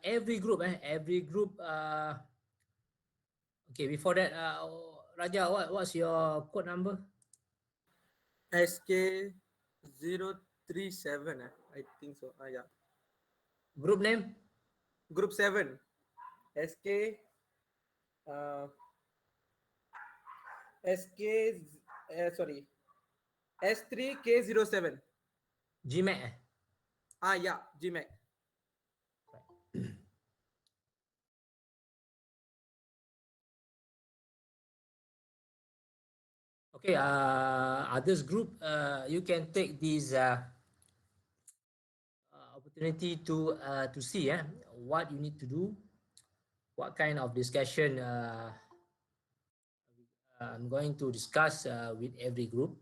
every group, okay, before that, Raja, what's your code number? SK037, I think so. Yeah. Group name? Group 7. SK uh, SK sorry, S3K07. GMAC, Yeah, GMAC. Okay, others group, you can take this opportunity to see what you need to do, what kind of discussion I'm going to discuss with every group.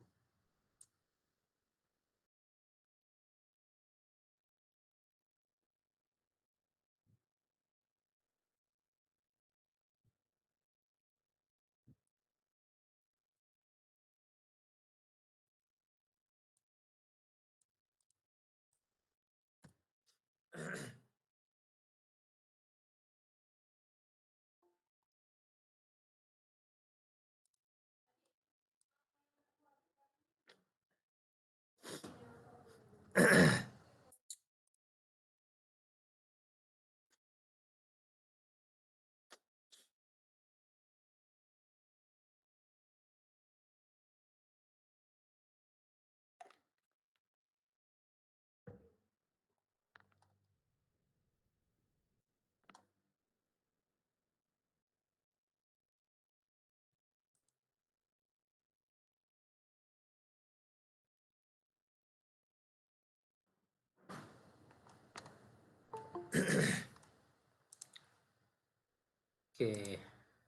Okay,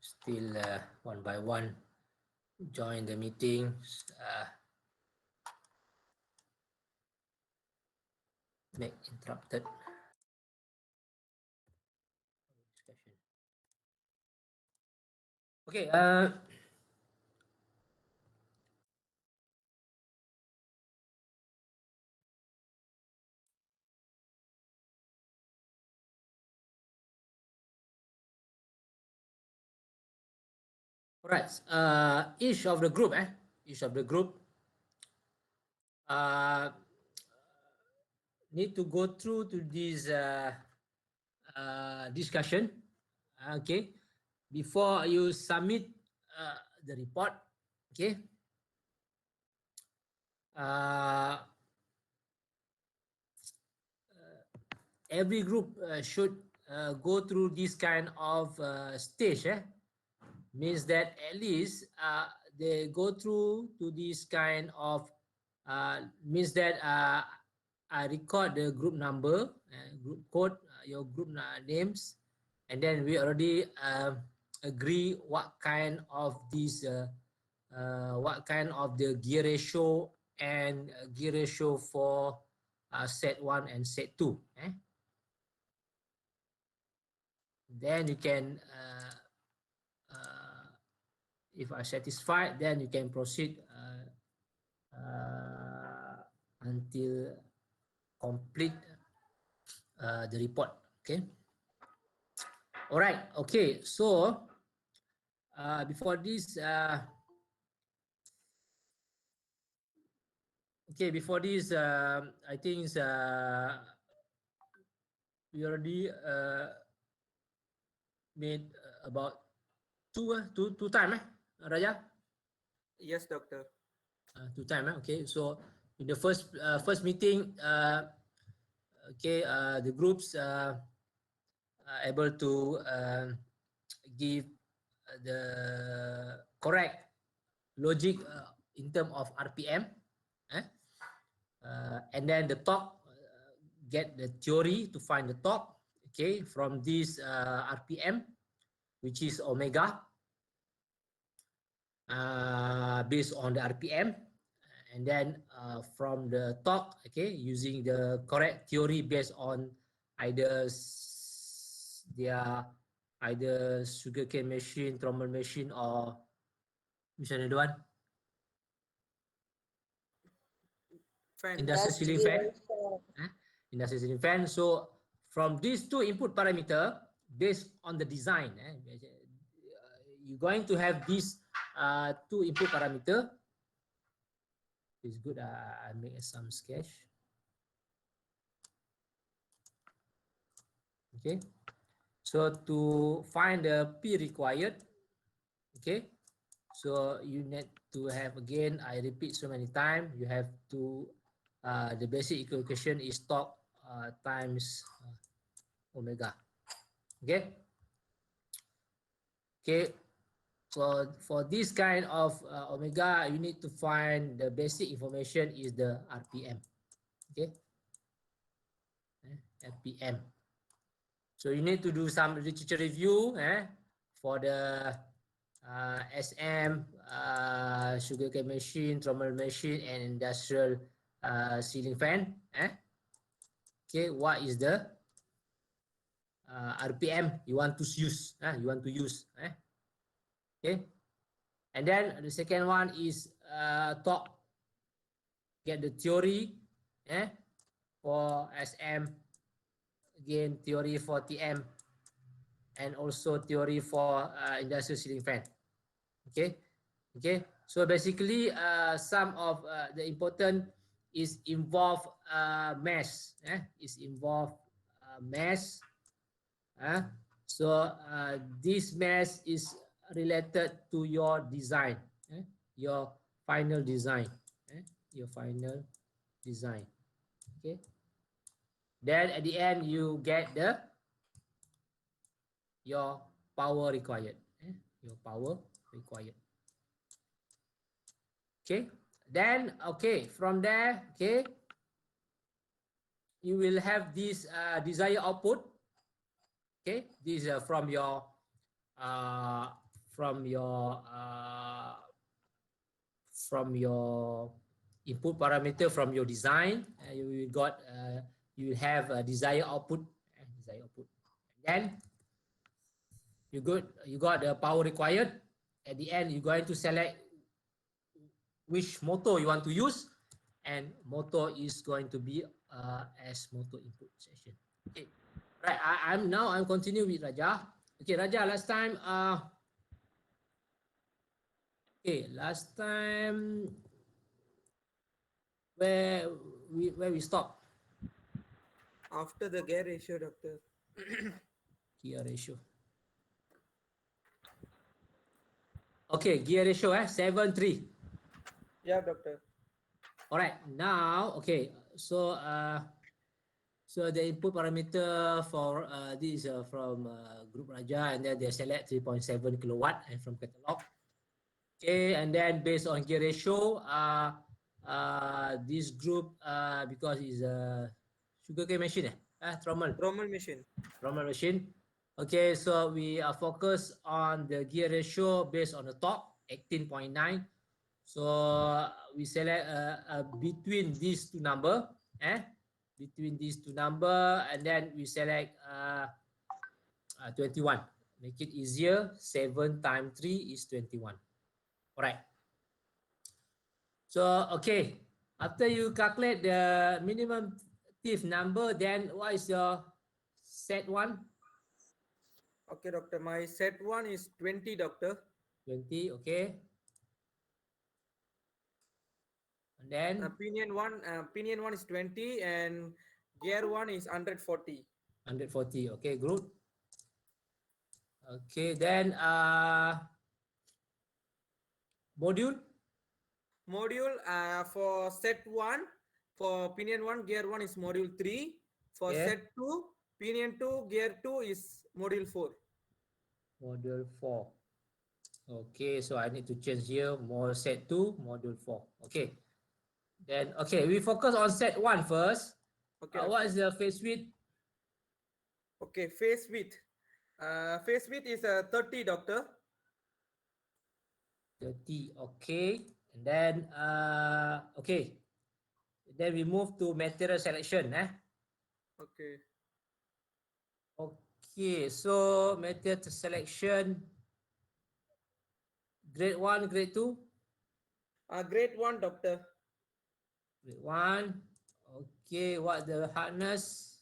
still one by one join the meeting. Make interrupted discussion. Okay, all right. Each of the group uh, need to go through to this discussion. Okay, before you submit the report. Okay. Uh, every group should go through this kind of stage. Means that at least they go through to this kind of means that I record the group number, group code, your group names, and then we already agree what kind of the gear ratio and gear ratio for set 1 and set 2. Then you can if are satisfied, then you can proceed until complete the report. Okay. All right. Okay. So before this, I think we already made about two time, Raja. Yes, doctor. Two time. Okay. So in the first meeting, okay, the groups able to give the correct logic in terms of RPM, eh? And then the talk, get the theory to find the talk, okay, from this RPM, which is omega, based on the RPM, and then from the talk, okay, using the correct theory based on either their either sugarcane machine, trommel machine, or which another one? Fan. Industrial ceiling fan. Industrial ceiling fan. So from these two input parameter based on the design, you're going to have these two input parameter. It's good. I make some sketch. Okay. So to find the P required, okay. So you need to have, again, I repeat so many times, you have to, the basic equation is torque times omega. Okay. Okay. So for this kind of omega, you need to find the basic information is the RPM. Okay. RPM. So you need to do some literature review for the SM, sugarcane machine, trommel machine, and industrial ceiling fan. Okay, what is the RPM you want to use? Okay, and then the second one is torque. Get the theory for SM. Again, theory for TM, and also theory for industrial ceiling fan. Okay. So basically, some of the important is involve mass. Is involve mass. So this mass is related to your design, your final design, your final design. Okay. Then at the end you get your power required. Your power required. Okay. Then from there, you will have this desired output. Okay, this is from your uh, from your uh, from your input parameter from your design. You got you have a desired output. Then you got the power required. At the end, you're going to select which motor you want to use, and motor is going to be as motor input section. Okay, right. I'm continue with Raja. Okay, Raja. Last time, where we stop? After the gear ratio, doctor. Gear ratio. Okay, gear ratio 7:3. Yeah, doctor. All right. Now, okay. So so the input parameter for this from Group Raja, and then they select 3.7 kilowatt and from catalog. Okay, and then based on gear ratio, this group because it's a sugarcane machine, trommel machine. machine. Okay, so we are focused on the gear ratio based on the top 18.9. So we select between these two number, between these two number, and then we select 21. Make it easier. 7 times 3 is 21. All right. So okay, after you calculate the minimum TIF number, then what is your set one? Okay, doctor. My set one is 20, doctor. 20, okay. And then Pinion one is 20, and gear one is 140. 140, okay, good. Okay, then module For set one, for pinion one, gear one is module 3. For set two, pinion 2, gear 2 is module 4. Module 4. Okay, so I need to change here more set 2, module 4. Okay. Then we focus on set 1 first. Okay. What is the phase width? Okay, phase width. Phase width is 30, doctor. 30, okay. And then okay. Then we move to material selection, Okay. Okay, so material selection, grade 1, grade 2? Grade 1, doctor. Grade 1. Okay, what the hardness?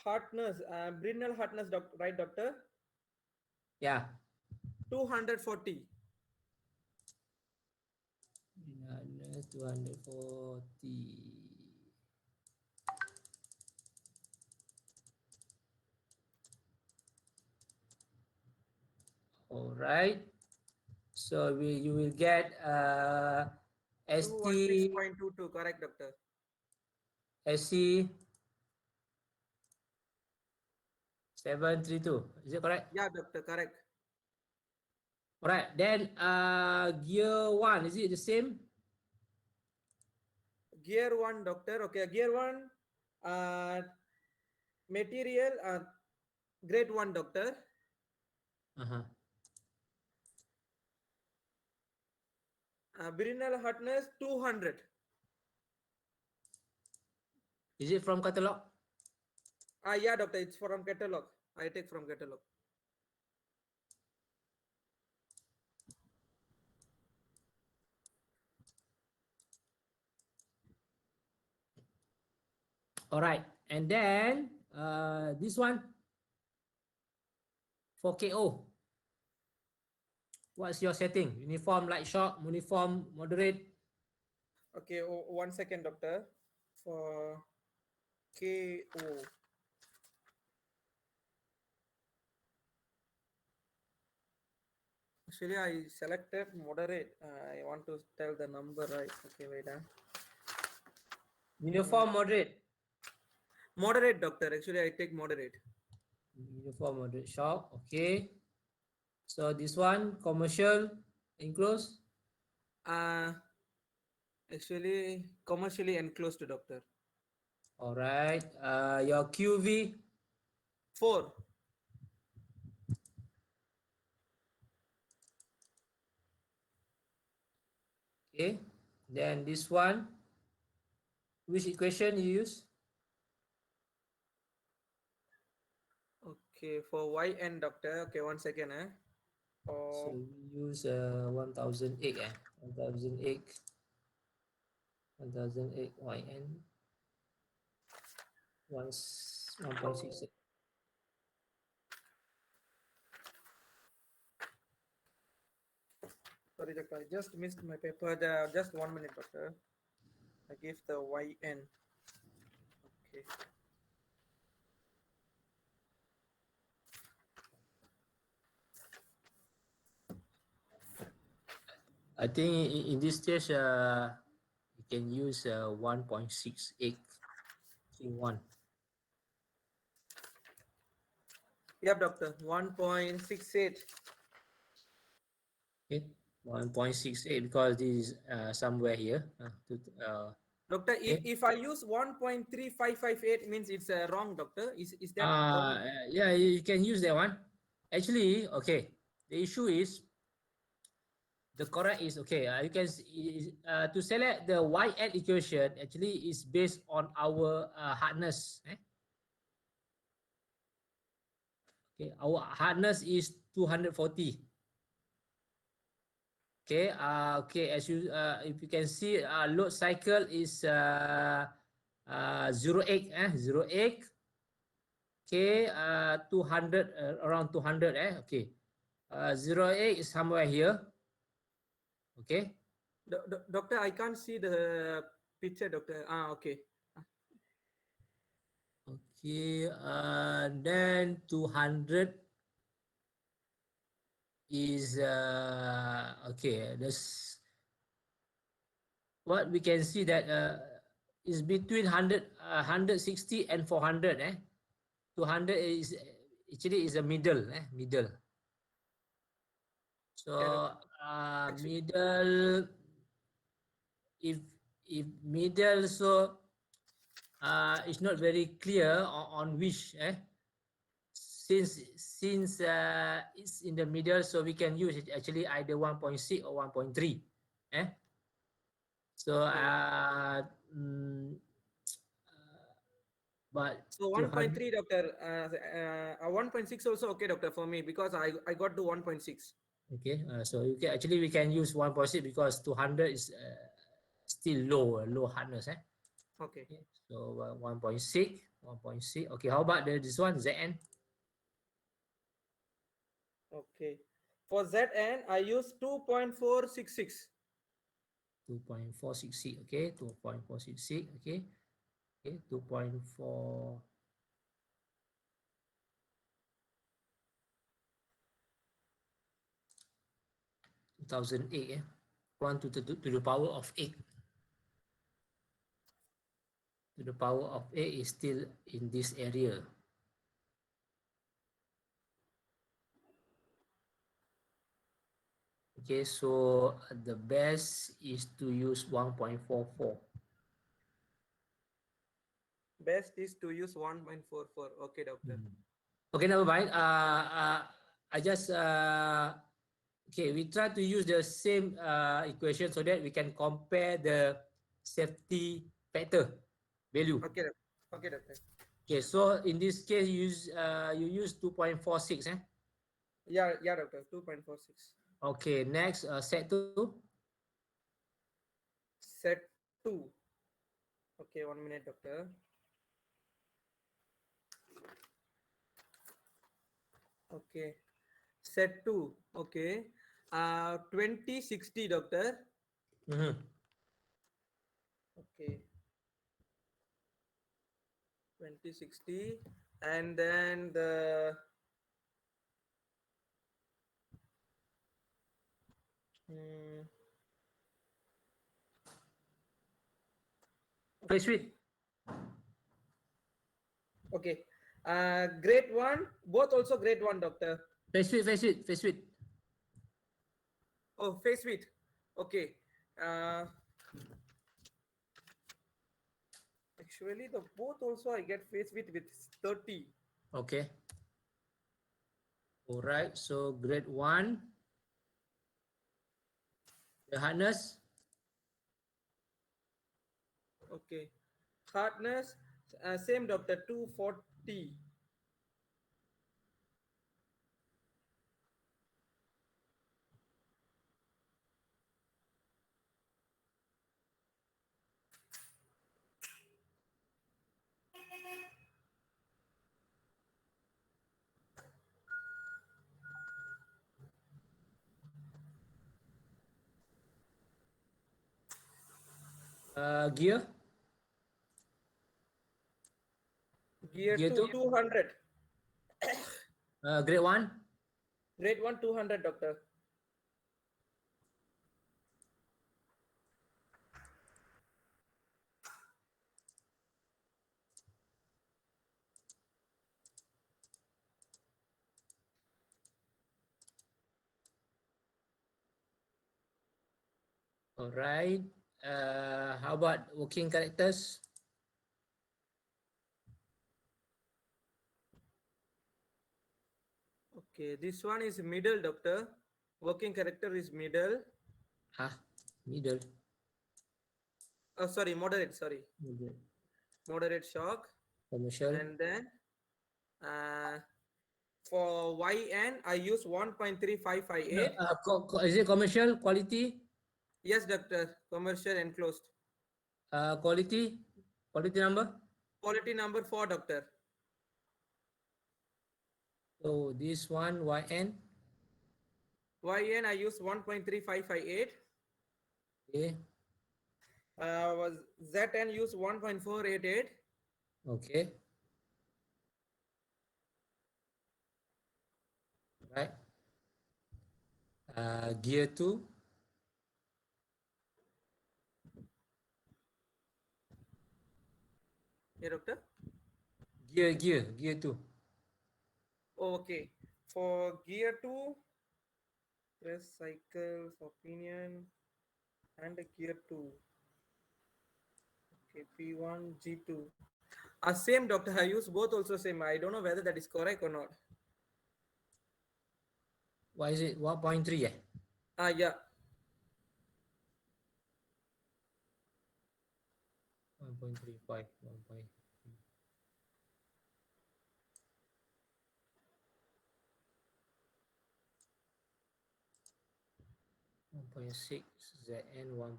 hardness, Brinell hardness, right, doctor? Yeah. 240. Minus 240. All right. So you will get ST 216.22, correct, doctor? SC 732. Is it correct? Yeah, doctor, correct. All right. Then gear one, is it the same? Gear 1, doctor. Okay, gear 1, material, grade 1, doctor. Uh-huh. Brinell hardness 200. Is it from catalog? Yeah, doctor, it's from catalog. I take from catalog. All right. And then this one for KO. What's your setting? Uniform, light shock, uniform, moderate. Okay, 1 second, doctor. For KO. Actually, I selected moderate. I want to tell the number, right? Okay, wait. Uniform, moderate. Moderate, doctor. Actually, I take moderate. Uniform, moderate shock. Okay. So this one, commercial, enclosed. Uh, Actually, commercially enclosed, doctor. All right. Your QV. 4. Okay. Then this one, which equation you use? Okay, for YN, doctor. Okay, 1 second. So For we use 1008 1008 1008 YN 1.68. sorry, doctor. I just missed my paper. Just 1 minute, doctor. I give the YN. Okay. I think in this stage you can use 1.68 Q1. Yep, doctor. 1.68. Okay, 1.68 because this is somewhere here. Doctor, Okay. if I use 1.3558 means it's wrong, doctor. Is that wrong? Yeah, you can use that one. Actually, okay. The issue is the correct is okay. You can to select the YN equation actually is based on our hardness. Okay, our hardness is 240. Okay, okay. As you if you can see, load cycle is 08, 08. Okay, 200 around 200. Okay, 08 is somewhere here. Okay. Doctor, I can't see the picture, doctor. Okay. Okay, then 200 is okay. That's what we can see that is between 160 and 400. 200 is actually is a middle. Middle. So Okay, doctor. middle. If middle, so it's not very clear on which. Since it's in the middle, so we can use it actually either 1.6 or 1.3. So Okay. But So 1.3, doctor. 1.6 also okay, doctor, for me because I got to 1.6. okay, so you can actually we can use 1.6 because 200 is still low hardness. Okay. Okay, so 1.6, 1.6. Okay, how about this one, Zn? Okay. For Zn, I use 2.466. 2.466. Okay, 2.466. Okay, okay, 2.4. 2008. 1 to the power of 8. To the power of 8 is still in this area. Okay, so the best is to use 1.44. Best is to use 1.44. Okay, doctor. Okay, never mind. I just okay. We try to use the same equation so that we can compare the safety factor value. Okay, okay, doctor. Okay, so in this case, you use 2.46. Yeah, yeah, doctor. 2.46. Okay, next set two. Set 2. Okay, 1 minute, doctor. Okay. Set 2. Okay. 2060, doctor. Mm-hmm. Okay. 2060. And then the mm, Face width. okay. Grade 1. Both also grade 1, doctor. Face width. Face width. Face width. Oh, face width. Okay. Uh, Actually, the both also I get face width with 30. Okay. All right. So grade one, the hardness. Okay. Hardness, same, doctor, 240. Gear. Gear Gear 2, two. 200. Grade one. Grade 1, 200, doctor. All right. How about working characters? Okay, this one is middle, doctor. Working character is middle. Ah, middle. Oh, sorry, moderate, sorry. Middle. Moderate shock. Commercial. And then uh, for YN, I use 1.3558. Is it commercial quality? Yes, doctor. Commercial enclosed. Quality. Quality number. Quality number 4, doctor. So this one YN. YN, I use 1.3558. Okay. Was ZN use 1.488. Okay. Right. Gear two. Yeah, doctor. Gear two. Okay. For gear 2, press cycles, opinion, and gear 2. Okay, P1, G2. Same, doctor. I use both also same. I don't know whether that is correct or not. What is it? 1.3. Yeah. 1.35. 1. 1.6 ZN 1.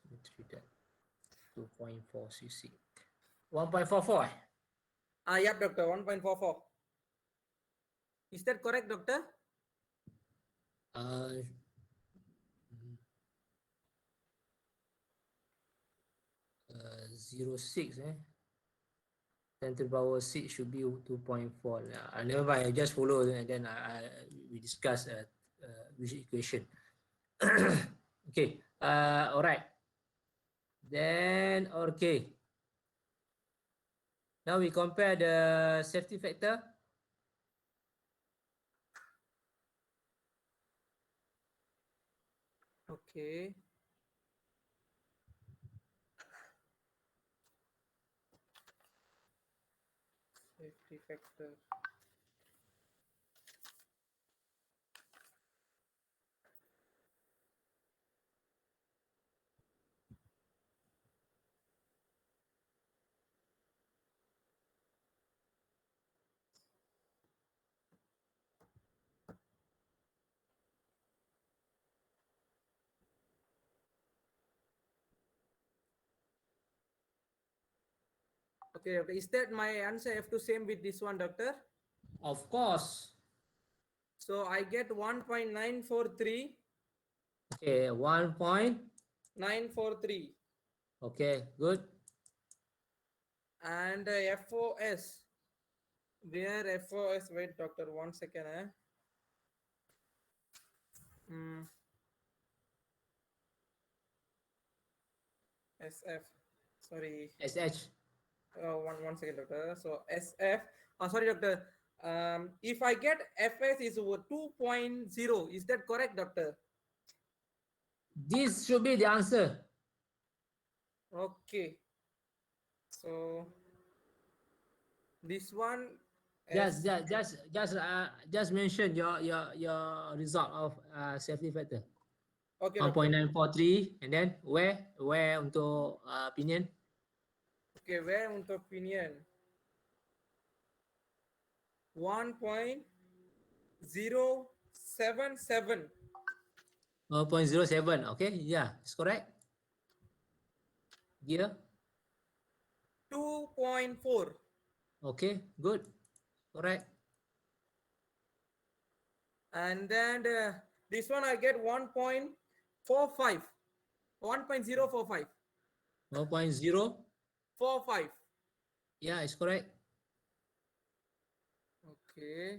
Let's read that. 2.4 cc. 1.44. Yep, doctor. 1.44. Is that correct, doctor? Uh, 06, 10 to the power 6 should be 2.4. Never mind, I just follow and then we discuss which equation. Okay, all right. Then, okay. Now we compare the safety factor. Okay. Safety factor. Okay, doctor. Is that my answer have to same with this one, doctor? Of course. So I get 1.943. Okay, 1 point. 943. Okay, good. And FOS. Where FOS? Wait, doctor, 1 second. SF. Sorry. SH. One second, doctor. So SF. Sorry, doctor. If I get FS is over 2.0, is that correct, doctor? This should be the answer. Okay. So this one. Just mention your result of safety factor. Okay, doctor. 1.943 and then where untuk opinion? Okay, where untuk opinion? 1.077. 0.07. Okay, yeah, it's correct. Gear. 2.4. Okay, good. Correct. And then this one I get 1.45. 1.045. 0.0. 45. Yeah, it's correct. Okay.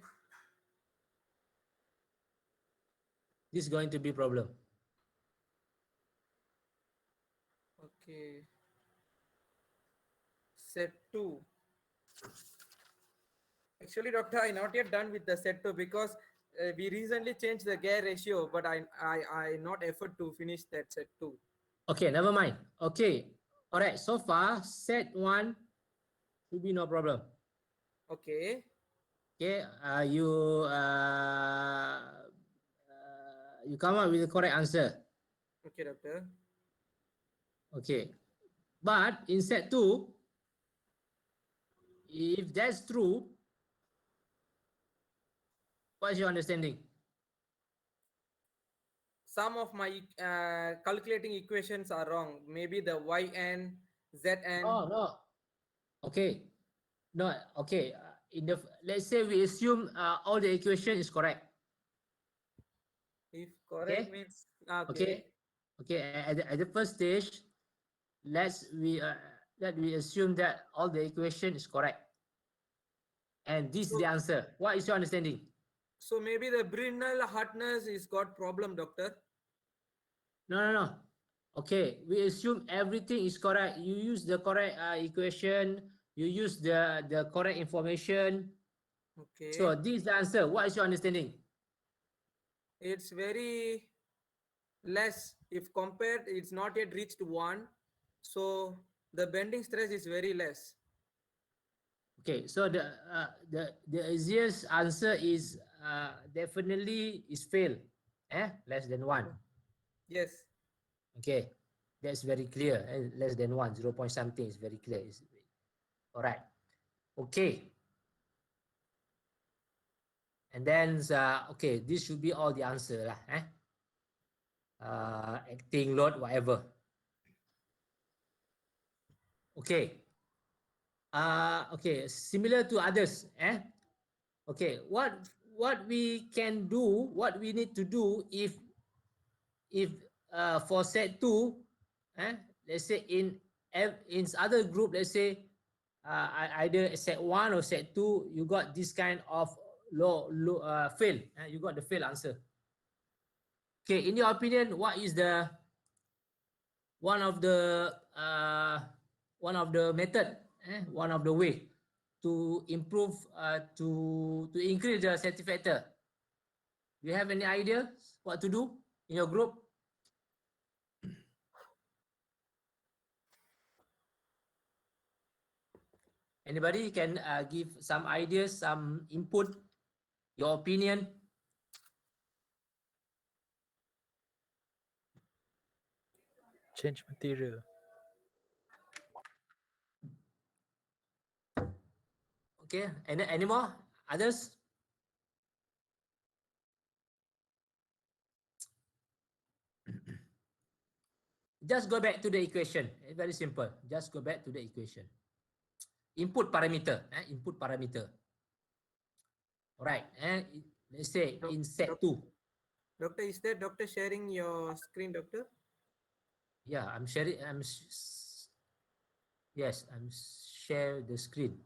This is going to be problem. Okay. Set 2. Actually, doctor, I not yet done with the set 2 because we recently changed the gear ratio, but I not effort to finish that set 2. Okay, never mind. Okay. All right. So far, set 1 should be no problem. Okay. Okay. You come up with the correct answer. Okay, doctor. Okay. But in set 2, if that's true, what's your understanding? Some of my calculating equations are wrong. Maybe the yn, zn. Oh, no. Okay. No, okay. Let's say we assume all the equation is correct. If correct Okay. means Okay. Okay. At the first stage, let we assume that all the equation is correct, and this is the So, answer. What is your understanding? so maybe the Brinell hardness is got problem, doctor. No. Okay, we assume everything is correct. You use the correct equation. You use the correct information. So Okay. this is the answer. What is your understanding? It's very less. If compared, it's not yet reached 1. So the bending stress is very less. Okay, so the easiest answer is definitely is fail. Less than 1. Yes. Okay, that's very clear. Less than 1, 0 point something is very clear. All right. Okay. And then, okay, this should be all the answer lah. acting load, whatever. Okay. Okay, similar to others, okay, what we can do, what we need to do if for set 2, let's say in other group, let's say either set 1 or set 2, you got this kind of low fail, you got the fail answer. Okay, in your opinion, what is the one of the method, one of the way to improve, to increase the safety factor? Do you have any idea what to do in your group? Anybody can give some ideas, some input, your opinion? Change material. Okay, any more? Others? Just go back to the equation. It's very simple. Just go back to the equation. Input parameter. Input parameter. All right. Let's say in set 2. Doctor, is there doctor sharing your screen, doctor? Yeah, I'm sharing. Yes, I'm share the screen.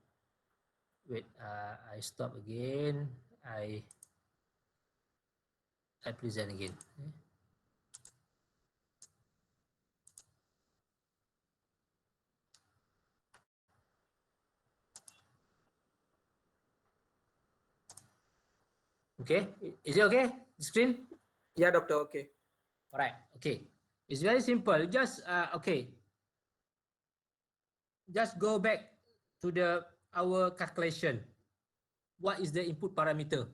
Wait, I stop again. I present again. Okay, is it okay? The screen? Yeah, doctor. Okay. All right. Okay, it's very simple. Just okay. Just go back to our calculation. What is the input parameter?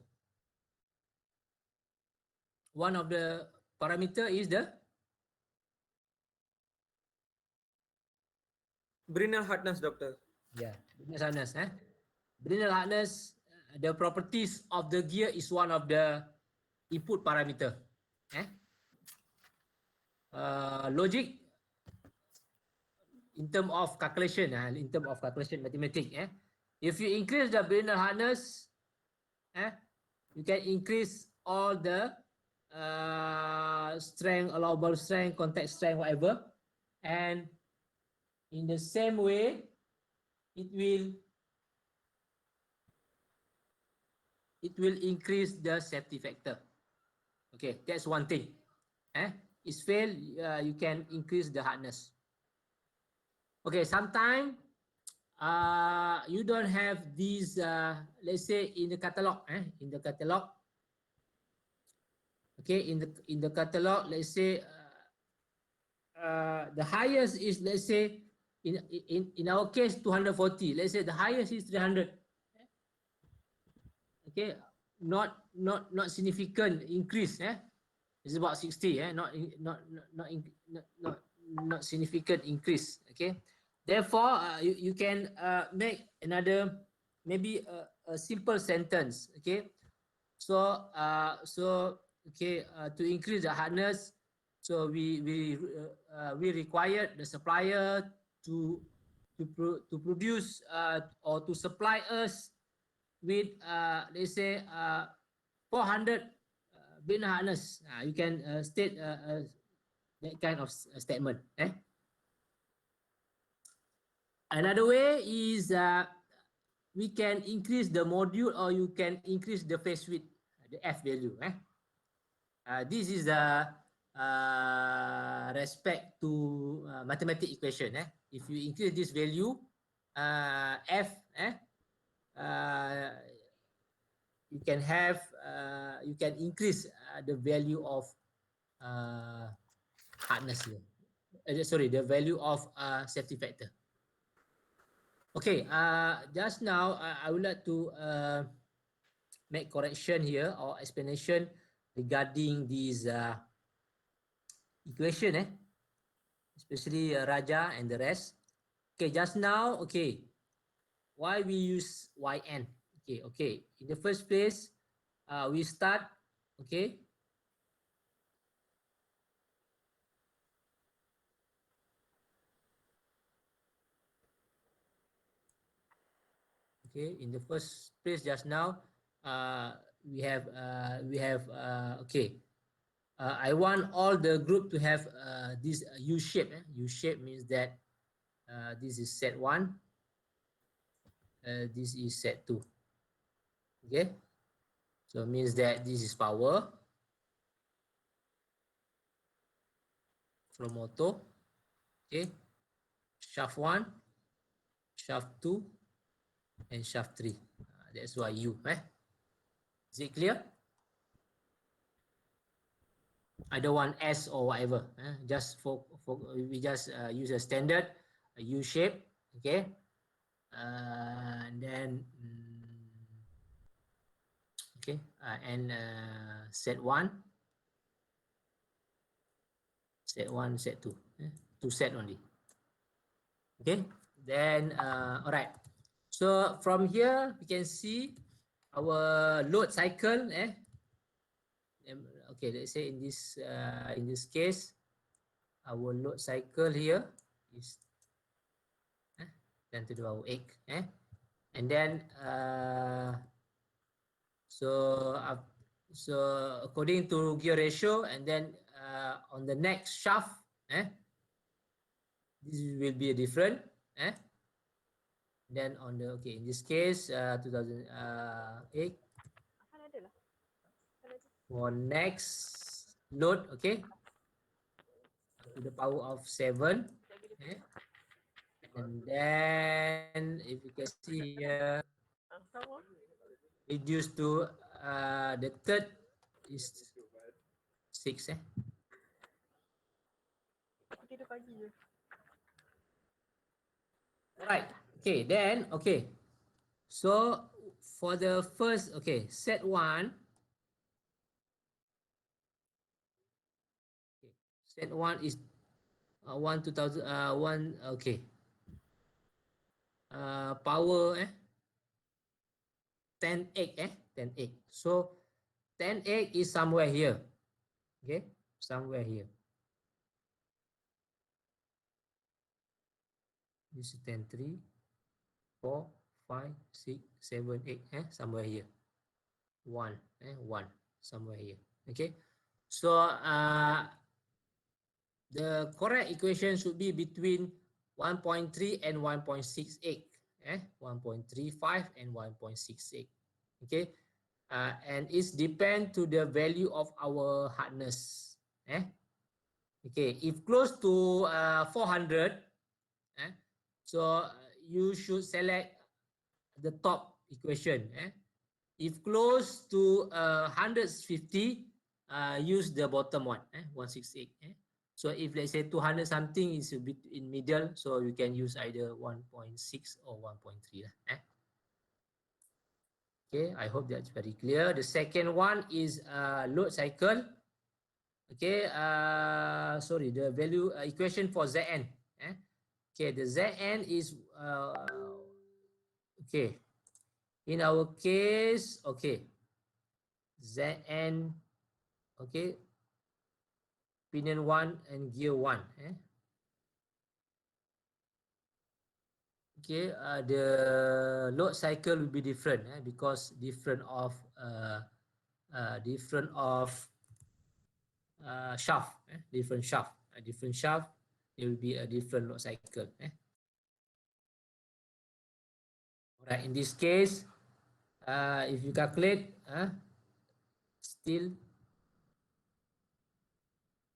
One of the parameter is the Brinell hardness, doctor. yeah, Brinell hardness. Brinell hardness. The properties of the gear is one of the input parameter. Logic in term of calculation, mathematics. If you increase the Brinell hardness, you can increase all the strength, allowable strength, contact strength, whatever, and in the same way, it will increase the safety factor. Okay, that's one thing. It's fail, you can increase the hardness. Okay, sometimes you don't have these, let's say in the catalog, okay, in the catalog, let's say the highest is, let's say in our case 240, let's say the highest is 300. Okay, not significant increase. It's about 60. Not significant increase. Okay, therefore you can make another, maybe a simple sentence. Okay, so okay, to increase the hardness, so we require the supplier to produce or to supply us with let's say 400 bin harness. You can state that kind of statement. Another way is we can increase the module, or you can increase the phase width, the F value. This is the respect to mathematical equation. If you increase this value, F, you can have, you can increase the value of hardness here. Sorry, the value of safety factor. Okay, just now I would like to make correction here or explanation regarding these equation, especially Raja and the rest. Okay, just now, okay, why we use yn? Okay. In the first place, we start, okay, Okay, in the first place just now, we have okay. I want all the group to have this U shape. U shape means that this is set one, this is set two. Okay, so it means that this is power from motor. Okay, shaft one, shaft two, and shaft three. That's why U. Is it clear? I don't want S or whatever. Just for we just use a standard U shape. Okay, and then okay, and set one, set two. Two set only. Okay, then all right. So from here we can see our load cycle. Okay, let's say in this case, our load cycle here is 10 to the power 8. And then so according to gear ratio, and then on the next shaft, this will be a different. Then on the okay, in this case 2008 for next load, okay, to the power of 7. And then if you can see here, reduced to the third is 6. Right. Okay, then okay. So for the first, okay, set one. Okay, set one is 2000 one, okay. Power 10 8 10 8. So 10 8 is somewhere here. Okay, somewhere here. This is 10 3 4 5 6 7 8. Somewhere here. 1 1 somewhere here. Okay, so the correct equation should be between 1.3 and 1.68. 1.35 and 1.68. Okay, and it's depend to the value of our hardness. Okay, if close to 400, so you should select the top equation. If close to 150, use the bottom one, 168. So if let's say 200 something is a bit in middle, so you can use either 1.6 or 1.3. Okay, I hope that's very clear. The second one is load cycle. Okay, sorry, the value equation for Zn. Okay, the Zn is okay. In our case, okay, Zn, okay, pinion 1 and gear 1. Okay, the load cycle will be different because different of shaft. Different shaft. Different shaft, there will be a different load cycle. Alright, in this case, if you calculate, still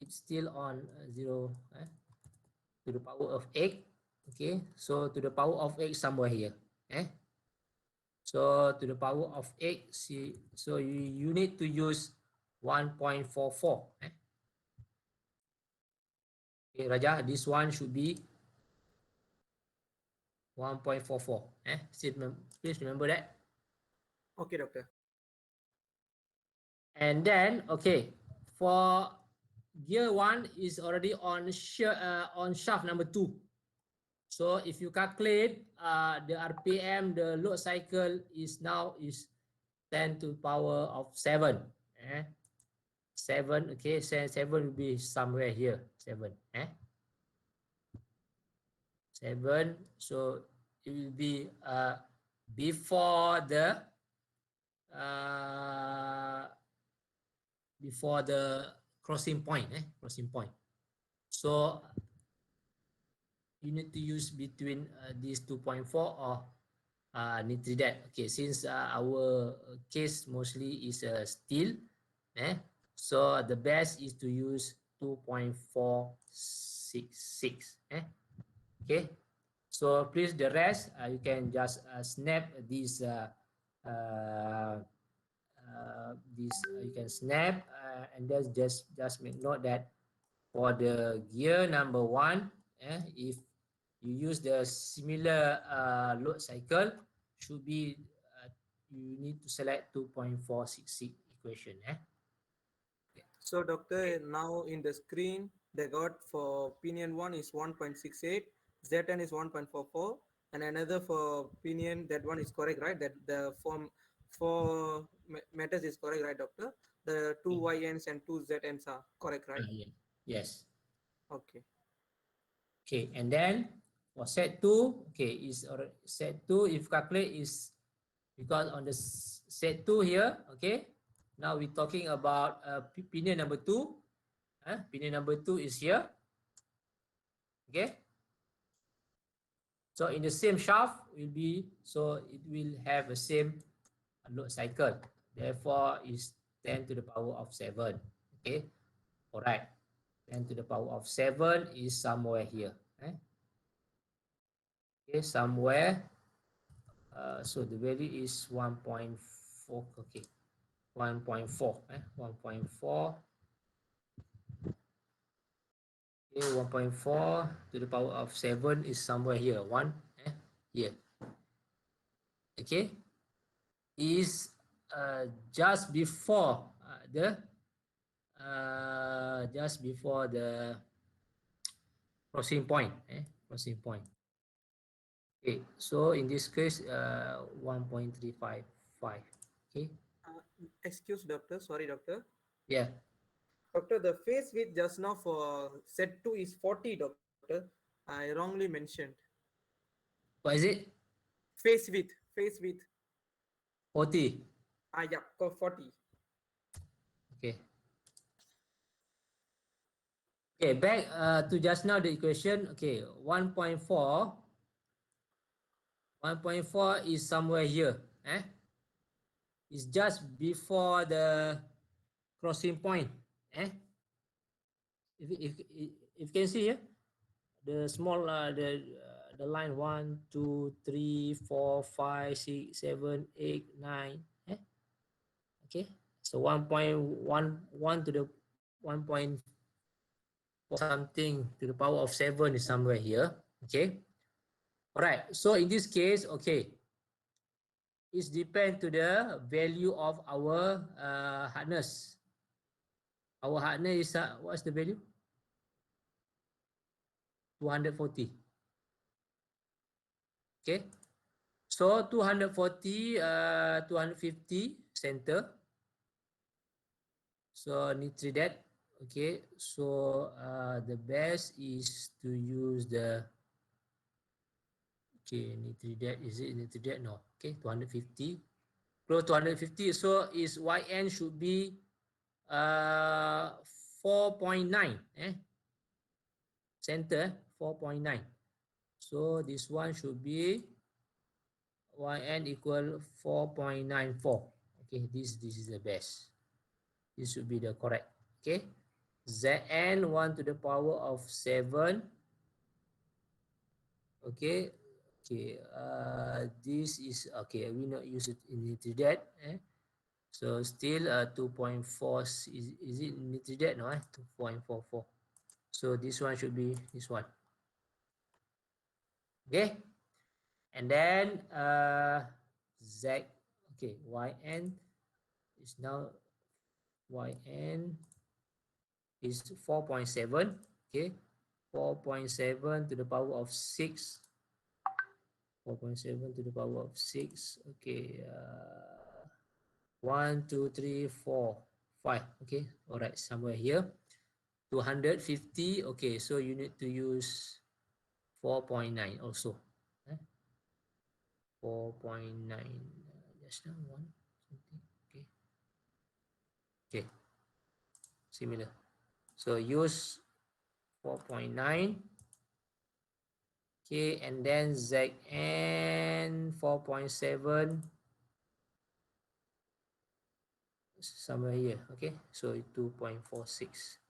it's still on 0 to the power of 8. Okay, so to the power of 8 somewhere here. So to the power of 8, see, so you need to use 1.44. Okay, Raja, this one should be 1.44. Please remember that. Okay, doctor. And then, okay, for gear 1 is already on shaft number 2. So if you calculate the RPM, the load cycle is now is 10 to the power of 7. 7, okay, 7 will be somewhere here. 7. 7, so it will be before uh, the crossing point, crossing point. So you need to use between these 2.4 or Nitridate. Okay, since our case mostly is steel, so the best is to use 2.466. Okay, so please the rest you can just snap these you can snap and just make note that for the gear number 1, if you use the similar load cycle, should be you need to select 2.466 equation. So doctor, now in the screen, they got for pinion 1 is 1.68, Zn is 1.44, and another for pinion, that one is correct, right? That the form for meters is correct, right, doctor? The two YNs and two ZNs are correct, right? Yeah. Yes. Okay. Okay, and then for set 2, okay, is or set 2 if calculate is because on the set 2 here, okay, now we're talking about pinion number 2. Pinion number 2 is here. Okay, so in the same shaft will be, so it will have the same load cycle, therefore is 10 to the power of 7. Okay, all right, 10 to the power of 7 is somewhere here. Okay, somewhere so the value is 1.4. Okay, 1.4. 1.4. Okay, 1.4 to the power of 7 is somewhere here. 1 here. Okay, is just before just before the crossing point. Crossing point. Okay, so in this case 1.355. Okay, Excuse doctor, sorry doctor. yeah. Doctor, the phase width just now for set 2 is 40, doctor. I wrongly mentioned. What is it? Phase width. 40. Yeah, 40. Okay. Okay, back to just now the equation. Okay, 1.4. 1.4 is somewhere here. It's just before the crossing point. If you can see here, the small the line 1, 2, 3, 4, 5, 6, 7, 8, 9. Okay, so 1.11 to the 1.4 something to the power of 7 is somewhere here. Okay, all right, so in this case, okay, it depends to the value of our hardness. Our hardness is what's the value? 240. Okay, so 240 250 center. So Nitridate. Okay, so the best is to use the, okay, Nitridate. Is it Nitridate? No. Okay, 250. Close to 250. So is YN should be 4.9. Center 4.9. So this one should be YN equal 4.94. Okay, this is the best. This should be the correct. Okay, Zn 1 to the power of 7. Okay, okay. This is okay. We not use it in Nitridate. So still 2.4. Is it Nitridate? No, 2.44. So this one should be this one. Okay, and then Z. Okay, Yn is now Yn is 4.7. Okay, 4.7 to the power of 6. 4.7 to the power of 6. Okay, 1, 2, 3, 4, 5. Okay, all right, somewhere here. 250. Okay, so you need to use 4.9 also. 4.9. Just now one something. Okay. Okay. Similar. So use 4.9. Okay, and then ZN 4.7 somewhere here. Okay, so 2.46.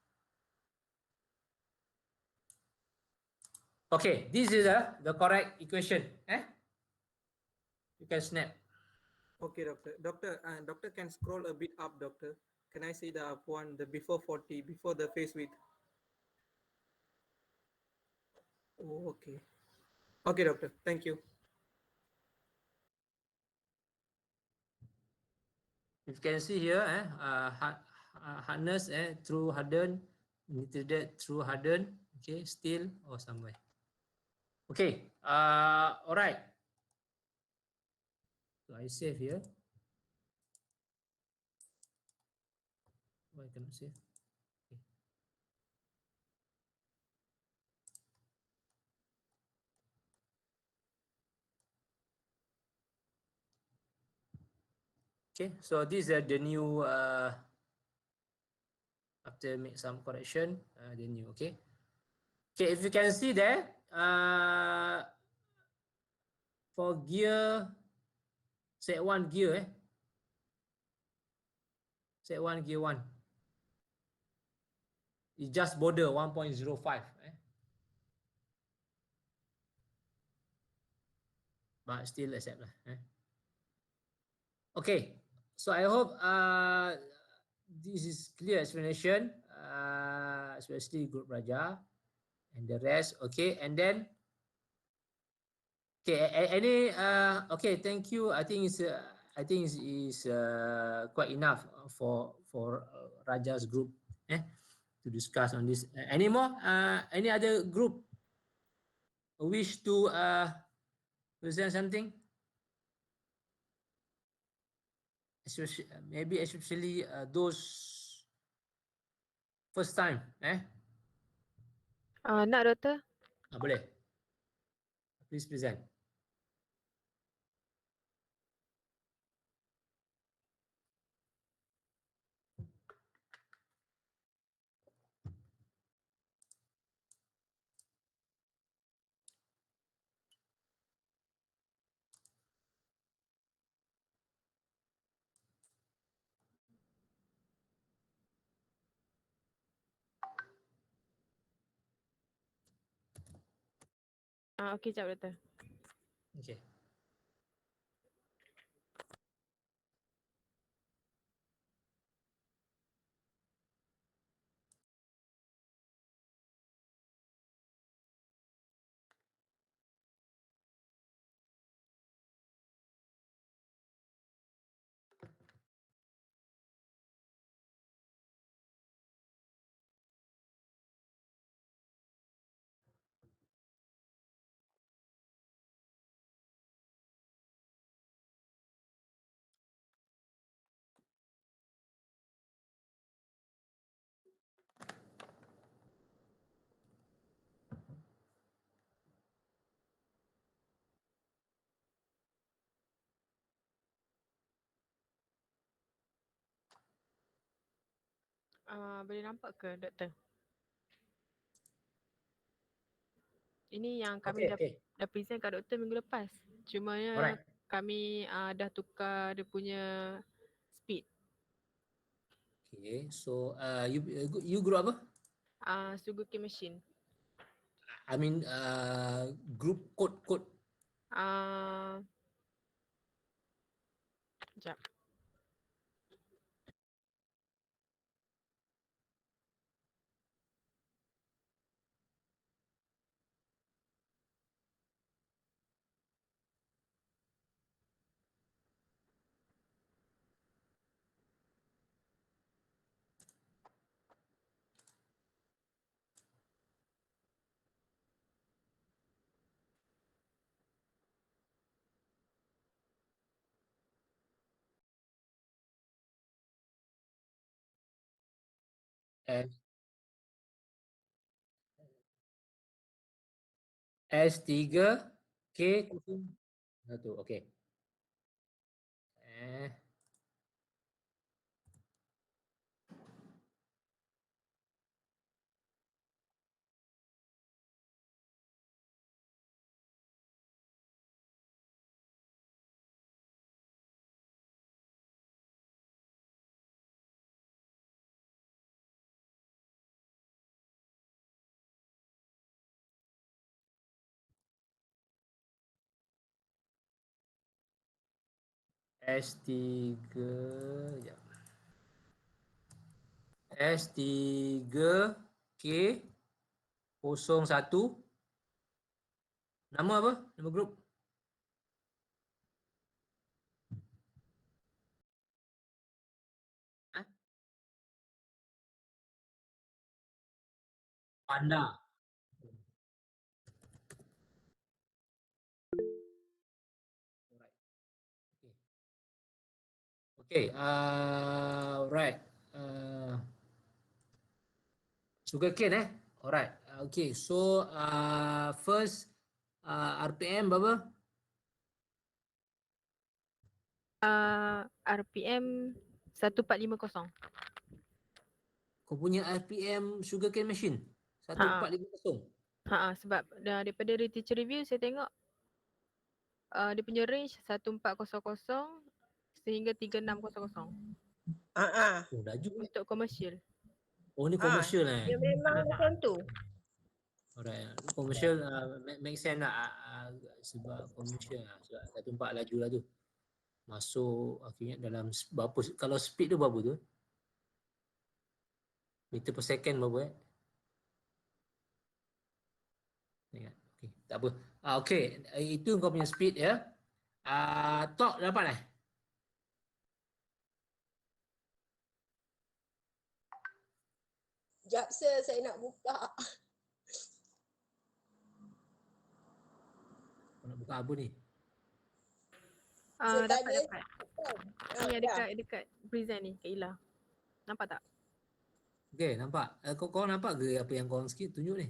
Okay, this is the correct equation. You can snap. Okay, doctor. Doctor can scroll a bit up, doctor. Can I see the up one, the before 40, before the face width? Oh, okay. Okay, doctor. Thank you. You can see here, hardness through harden, nitrate through harden, okay, steel or somewhere. Okay, all right. So I save here. Why I cannot save? Okay. Okay, so these are the new after make some correction, the new. Okay. Okay, if you can see there, for gear set one gear, set one gear one, it just border 1.05. But still accept lah. Okay, so I hope this is clear explanation, especially group Raja and the rest. Okay, and then okay, any okay, thank you. I think is quite enough for Raja's group to discuss on this. Any more? Any other group wish to present something? Especially, maybe especially those first time, Nak doktor? boleh. Please present. Okey, jap doktor. Okay. Boleh nampak ke doktor? Ini yang kami Okay, okay. dah present kat doktor minggu lepas. Cumanya Alright. kami dah tukar dia punya speed. Okay, so you group apa? Suzuki machine. I mean group code. Jap. S S3 K Satu. Okey. S3 sekejap. S3K01. Nama apa? Nama grup? Eh? Panda. Alright. Okay. Okay. Right. Sugarcane Alright. Okay. So first RPM berapa? RPM 1450. Kau punya RPM sugarcane machine? Ha. 1450. Sebab daripada teacher review saya tengok dia punya range 1400 sehingga 3600 Oh, laju untuk komersial. Oh, ni commercial Dia memang macam tu. Alright. Commercial make sense lah. Sebab commercial lah. Sebab 14 laju lah tu. Masuk akhirnya dalam berapa, kalau speed tu berapa tu? Meter per second berapa Ingat. Okay, tak apa. Okay, itu kau punya speed ya. Talk dapat Sekejap sir, saya nak buka. Kau nak buka apa ni? Saya Dapat tanya dapat. kan. Ni Dah. dekat present ni Kak Ila. Nampak tak? Okay, nampak. Kau nampak ke apa yang kau sikit tunjuk ni?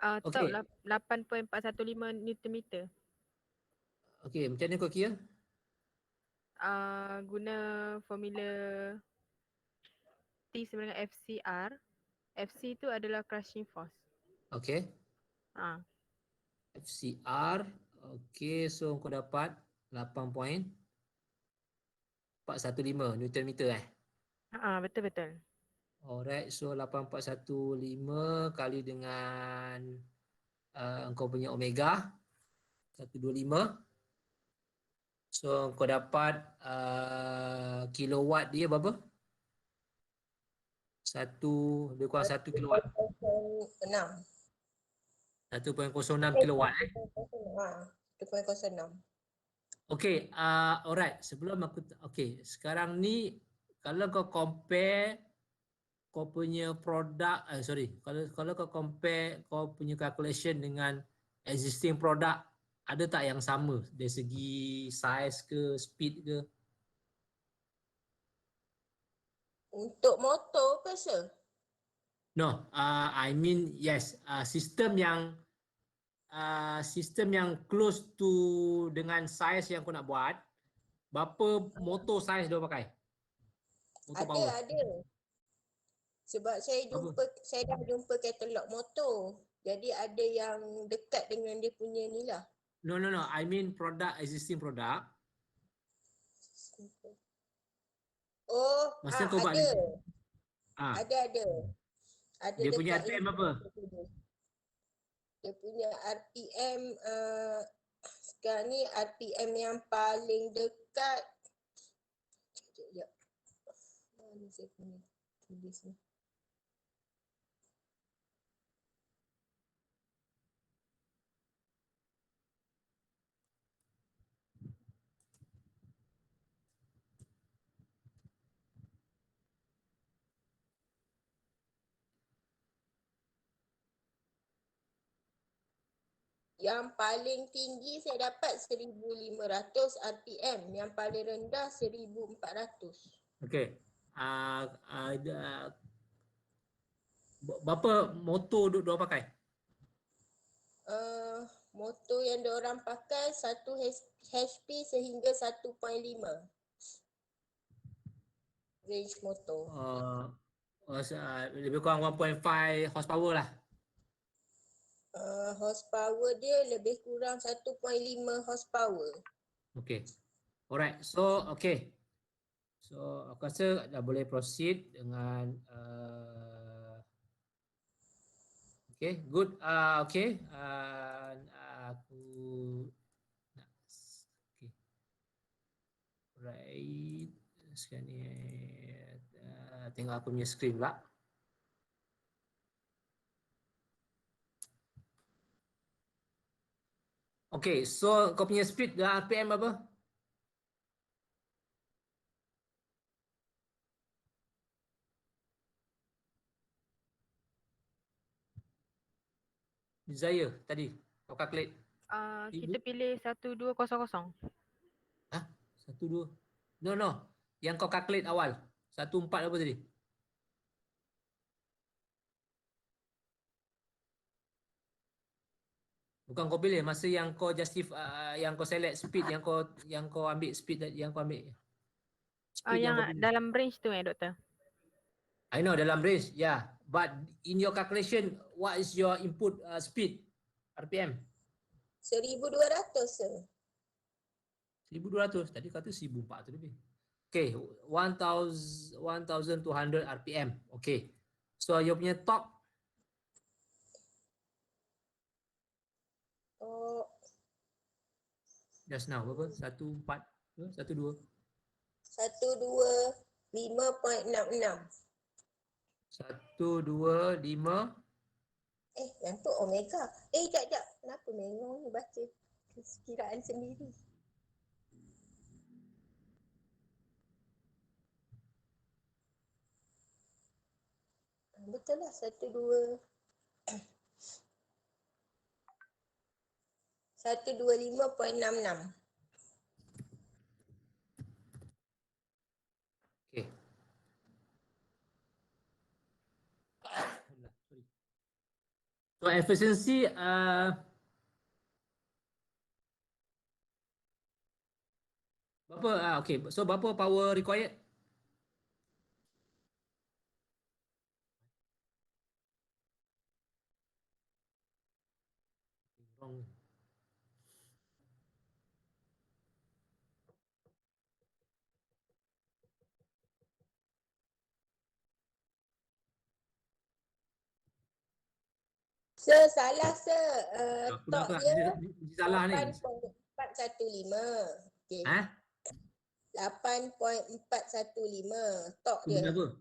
Top Okay. 8.415 Newton meter. Okay, macam mana kau kira? Guna formula T sama dengan FCR. FC tu adalah crushing force. Okay. Ah. FCR. Okay, so kau dapat 8.415 Newton meter Betul. Alright, so 8415 kali dengan kau punya omega 125. So kau dapat kilowatt dia berapa? 1 kilowatt. 6. 1.06 kilowatt 1.06. Okay, alright. Sebelum aku okay, sekarang ni kalau kau compare kau punya produk kalau kau compare kau punya calculation dengan existing produk, ada tak yang sama dari segi size ke speed ke? Untuk motor ke sir? No, I mean yes, sistem yang close to dengan size yang kau nak buat, berapa motor size dia pakai? Motor power. Ada. Sebab saya dah jumpa katalog motor. Jadi ada yang dekat dengan dia punya ni lah. No. I mean existing product. Oh, Masa kau buat ada. Ah. Ada. Ada Dia punya dekat RPM apa? Dia punya RPM sekarang ni RPM yang paling dekat. Sekejap. Mana saya punya tulis ni? Yang paling tinggi saya dapat 1500 RPM, yang paling rendah 1400. Okay. berapa motor diorang pakai? Motor yang diorang pakai 1 HP sehingga 1.5 range motor. Lebih kurang 1.5 horsepower lah. Horsepower dia lebih kurang 1.5 horsepower. Okay. Alright. So, okay. So, aku rasa dah boleh proceed dengan okay, good. Okay. Aku nak okay. Right. Sekarang ni tengok aku punya screen pula. Okay, so kau punya speed dah RPM apa? Desire tadi kau calculate. Kita pilih 1200. Hah? 1, 2. No. Yang kau calculate awal. 1, 4 apa tadi? Bukan kau pilih masa yang kau justify yang kau select speed yang kau ambil speed yang kau ambil. Speed Yang kau pilih. dalam range tu doktor. I know dalam range, yeah. But in your calculation, what is your input speed? RPM? 1,200 sir. 1,200. Tadi kata 1,400 lebih. Okay, 1,200 RPM. Okay. So, you punya top just now berapa? 1,4 ke? 1,2? 125.66. 125. Yang tu omega. Jap. Kenapa mengong ni baca kiraan sendiri? Betul lah 125.66. Okay. So efficiency berapa? Okay. So berapa power required? Wrong. Sir, salah sir. Tok Kenapa? dia Salah ni. 8.415. Okay. Ha? 8.415. Tok Tu dia. benda apa?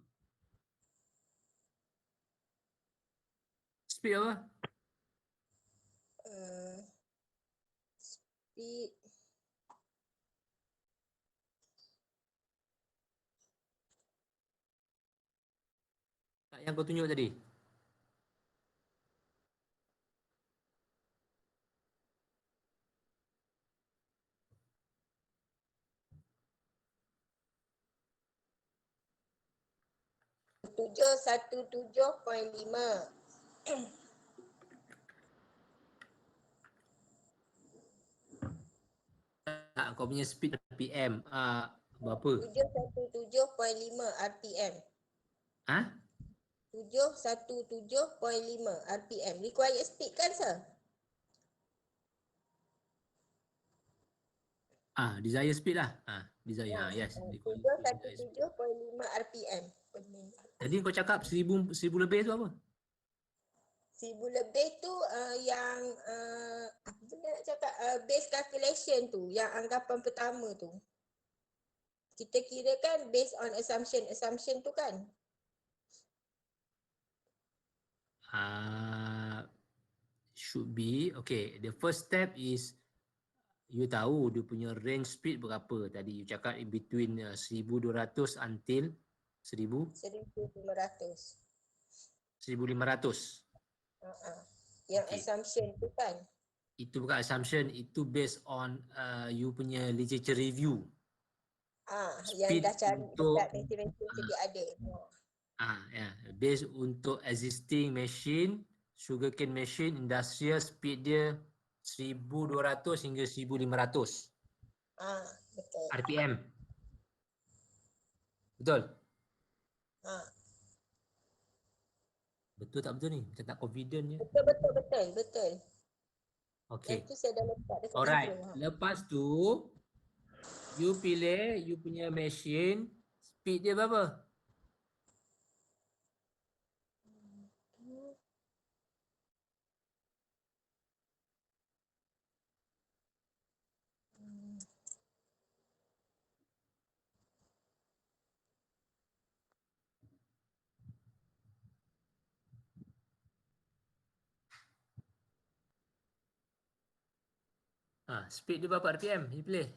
Speed apa? Speed. Tak yang kau tunjuk tadi. Tujuh 17.5. Tak, kau punya speed RPM. Berapa? 717.5 RPM. Ha? 717.5 RPM. Required speed kan sir? Desire speed lah. Desire. Yes. 717.5 RPM. Jadi kau cakap 1,000 lebih tu apa? 1,000 lebih tu yang apa benda nak cakap base calculation tu, yang anggapan pertama tu. Kita kira kan based on assumption tu kan. Should be. Okay. The first step is you tahu dia punya range speed berapa tadi. You cakap in between 1,200 until 1,500. 1,500. Yang Okay. assumption tu kan. Itu bukan assumption. Itu based on you punya literature review. Yang Speed dah cari untuk dekat ranking sedia ada. Ya, base untuk existing machine, sugarcane machine, industrial speed dia 1200 hingga 1500 Betul. RPM. Betul? Ah, Betul tak betul ni? Macam tak confident je. betul. Yang Okay. tu saya dah letak dekat Alright. intro. Lepas tu, you pilih you punya machine, speed dia berapa? Speed dia berapa RPM? You pilih.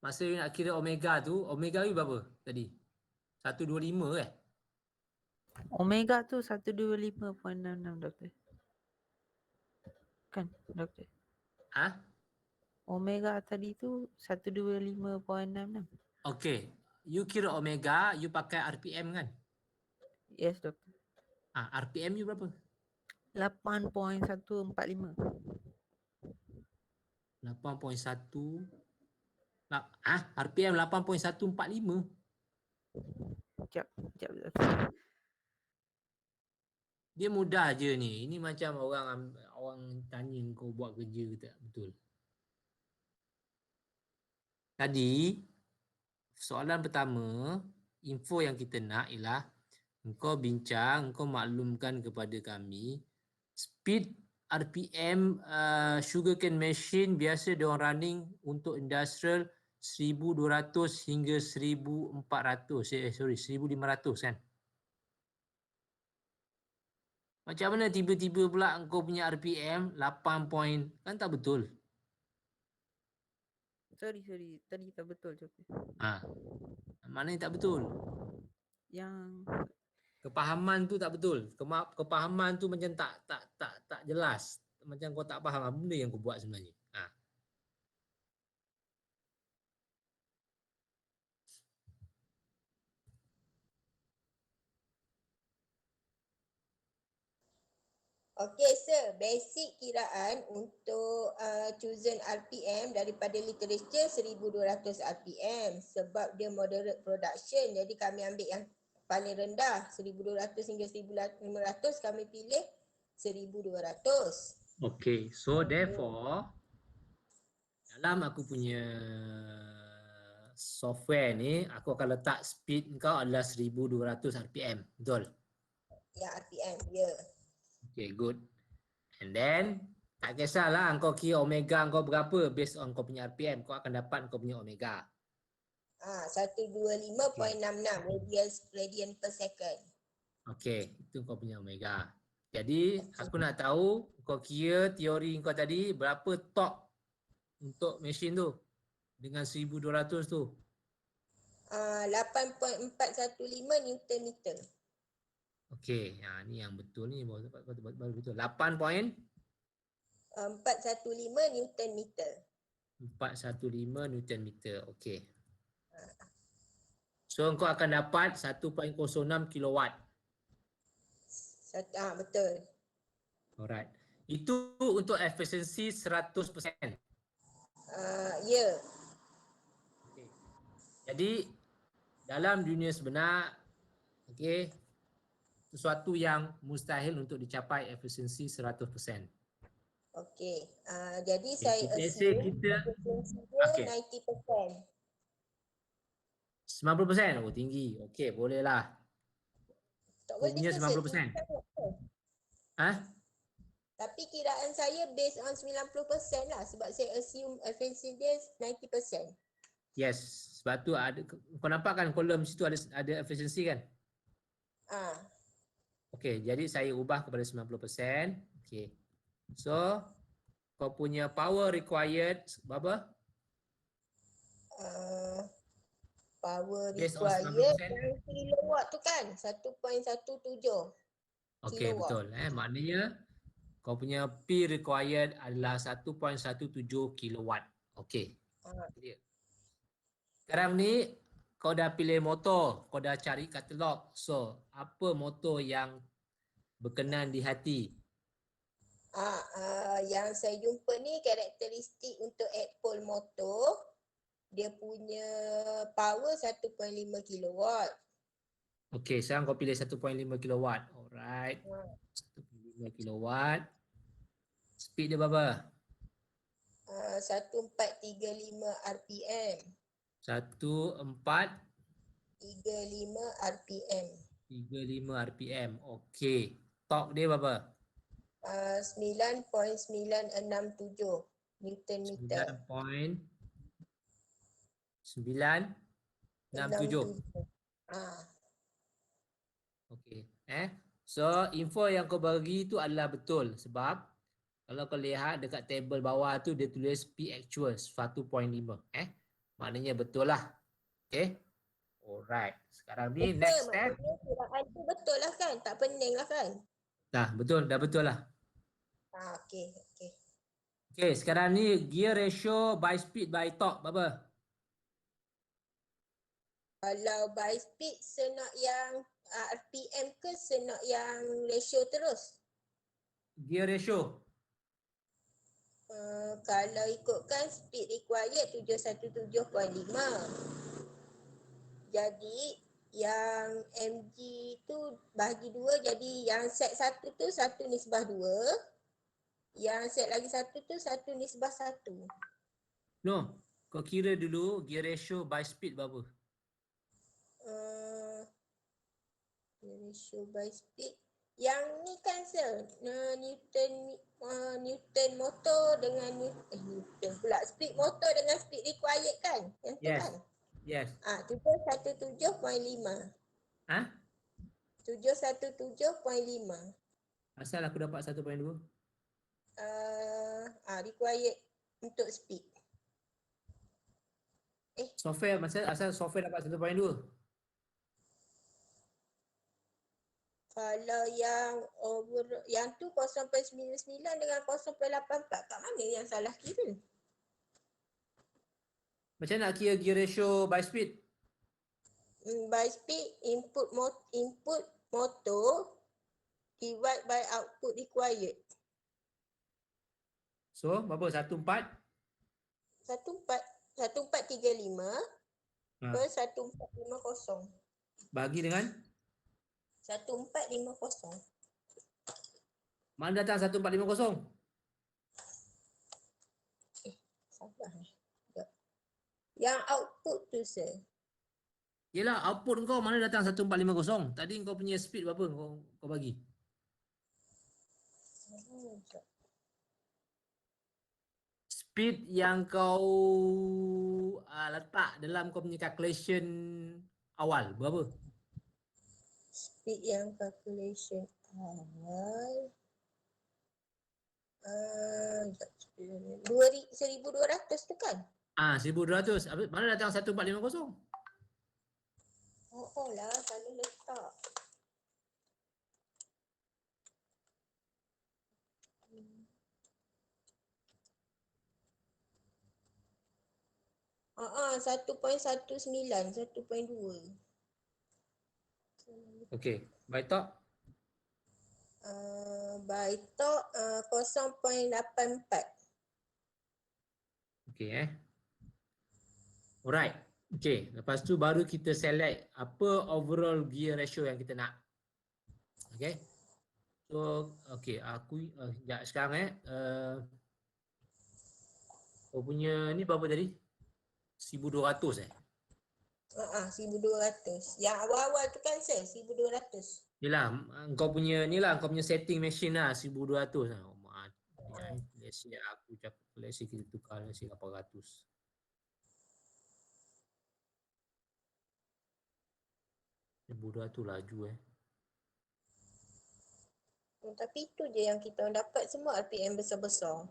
Masa you nak kira omega tu, omega you berapa tadi? 125 eh? Omega tu 125.66 doktor. Kan doktor? Omega tadi tu 125.66. Okay. You kira omega, you pakai RPM kan? Yes doktor. RPM you berapa? 8.145. 8.1 RPM 8.145. Sekejap doktor. Dia mudah je ni. Ini macam orang tanya kau buat kerja ke tak betul. Tadi soalan pertama, info yang kita nak ialah engkau bincang, engkau maklumkan kepada kami speed RPM sugarcane machine biasa diorang running untuk industrial 1200 hingga 1400 1500 kan. Macam mana tiba-tiba pula engkau punya RPM 8 point, kan tak betul. Sorry. Tadi tak betul doktor. Mana yang tak betul? Yang Kepahaman tu tak betul. Kepahaman tu macam tak jelas. Macam kau tak faham apa benda yang kau buat sebenarnya. Okey sir, basic kiraan untuk chosen RPM daripada literature 1200 RPM sebab dia moderate production, jadi kami ambil yang paling rendah 1200 hingga 1500, kami pilih 1200. Okay, so therefore dalam aku punya software ni aku akan letak speed kau adalah 1200 RPM. Betul? Ya, RPM, ya. Okay, good. And then tak kisahlah kau kira omega kau berapa based on kau punya RPM, kau akan dapat kau punya omega. 125.66 radian per second. Okay, itu kau punya omega. Jadi aku nak tahu kau kira teori kau tadi berapa torque untuk mesin tu dengan 1200 tu. 8.415 Newton meter. Okey, ni yang betul ni baru betul. 8.415 Newton meter. Newton meter. Okey. So engkau akan dapat 1.06 kilowatt. Betul. Alright. Itu untuk efisiensi 100%. Ya. Okay. Jadi dalam dunia sebenar, okey, sesuatu yang mustahil untuk dicapai efisiensi 100%. Okey. Jadi Okay, saya let's say assume kita efisiensi dia okay. 90%. 90%. Oh, tinggi. Okey, bolehlah. Tak Kau boleh punya ke 90%. Tapi kiraan saya based on 90% lah sebab saya assume efisiensi dia 90%. Yes, sebab tu ada, kau nampak kan kolom situ ada efisiensi kan? Okey, jadi saya ubah kepada 90%. Okey. So, kau punya power required berapa? Power Based on required 90%. kilowatt tu kan 1.17 Okey, betul. Maknanya kau punya P required adalah 1.17 kilowatt. Okey. Sekarang ni kau dah pilih motor, kau dah cari katalog. So, apa motor yang berkenan di hati? Yang saya jumpa ni karakteristik untuk 8 motor, dia punya power 1.5 kilowatt. Okey, sekarang kau pilih 1.5 kilowatt. Alright. 1.5 kilowatt. Speed dia berapa? 1435 RPM. 1435 RPM. RPM. Okey. Torque dia berapa? 9.967 Newton meter. 9.967. Ah, Okey. So, info yang kau bagi tu adalah betul sebab kalau kau lihat dekat table bawah tu dia tulis P actual 1.5. Maknanya betul lah. Okey. Alright. Sekarang ni betul, next step. maknanya kiraan tu betul lah kan? Tak pening lah kan? Dah betul lah. Okey. Okey, sekarang ni gear ratio by speed by torque berapa? Kalau by speed senak yang RPM ke senak yang ratio terus? Gear ratio. Kalau ikutkan speed required 717.5. Jadi yang MG tu bahagi 2, jadi yang set 1 tu 1/2. Yang set lagi 1 tu 1/1. No, kau kira dulu gear ratio by speed berapa? Ratio by speed. Yang ni kan sir, Newton motor dengan Newton pula. Speed motor dengan speed required kan? Yang tu Yes. kan? Yes. 717.5. Ha? 717.5. Asal aku dapat 1.2? Required untuk speed. Software asal software dapat 1.2? Kalau yang yang tu 0.99 dengan 0.84, kat mana yang salah kira? Macam nak kira gear ratio by speed? By speed, input motor divide by output required. So, berapa? 14? 1435 per 1450. Bagi dengan? 1450. Mana datang 1450? Sabar ni. Sekejap. Yang output tu sir. Yelah, output kau mana datang 1450? Tadi kau punya speed berapa kau bagi? Speed yang kau letak dalam kau punya calculation awal berapa? Speed yang calculation awal. 1200 tu kan? 1200. Mana datang 1450? Oh lah, salah letak. Ah, 1.19, 1.2. Okey, by torque? By torque 0.84. Okey Alright. Okey, lepas tu baru kita select apa overall gear ratio yang kita nak. Okey. So, okey, aku sekejap sekarang kau punya ni berapa tadi? 1200 1200. Yang awal-awal tu kan sir, 1200. Yelah, kau punya ni lah, kau punya setting machine lah 1200 lah. Oh, let's say aku cakap, let's say kita tukar let's say 800. Bodoh tu laju Tapi itu je yang kita orang dapat, semua RPM besar-besar.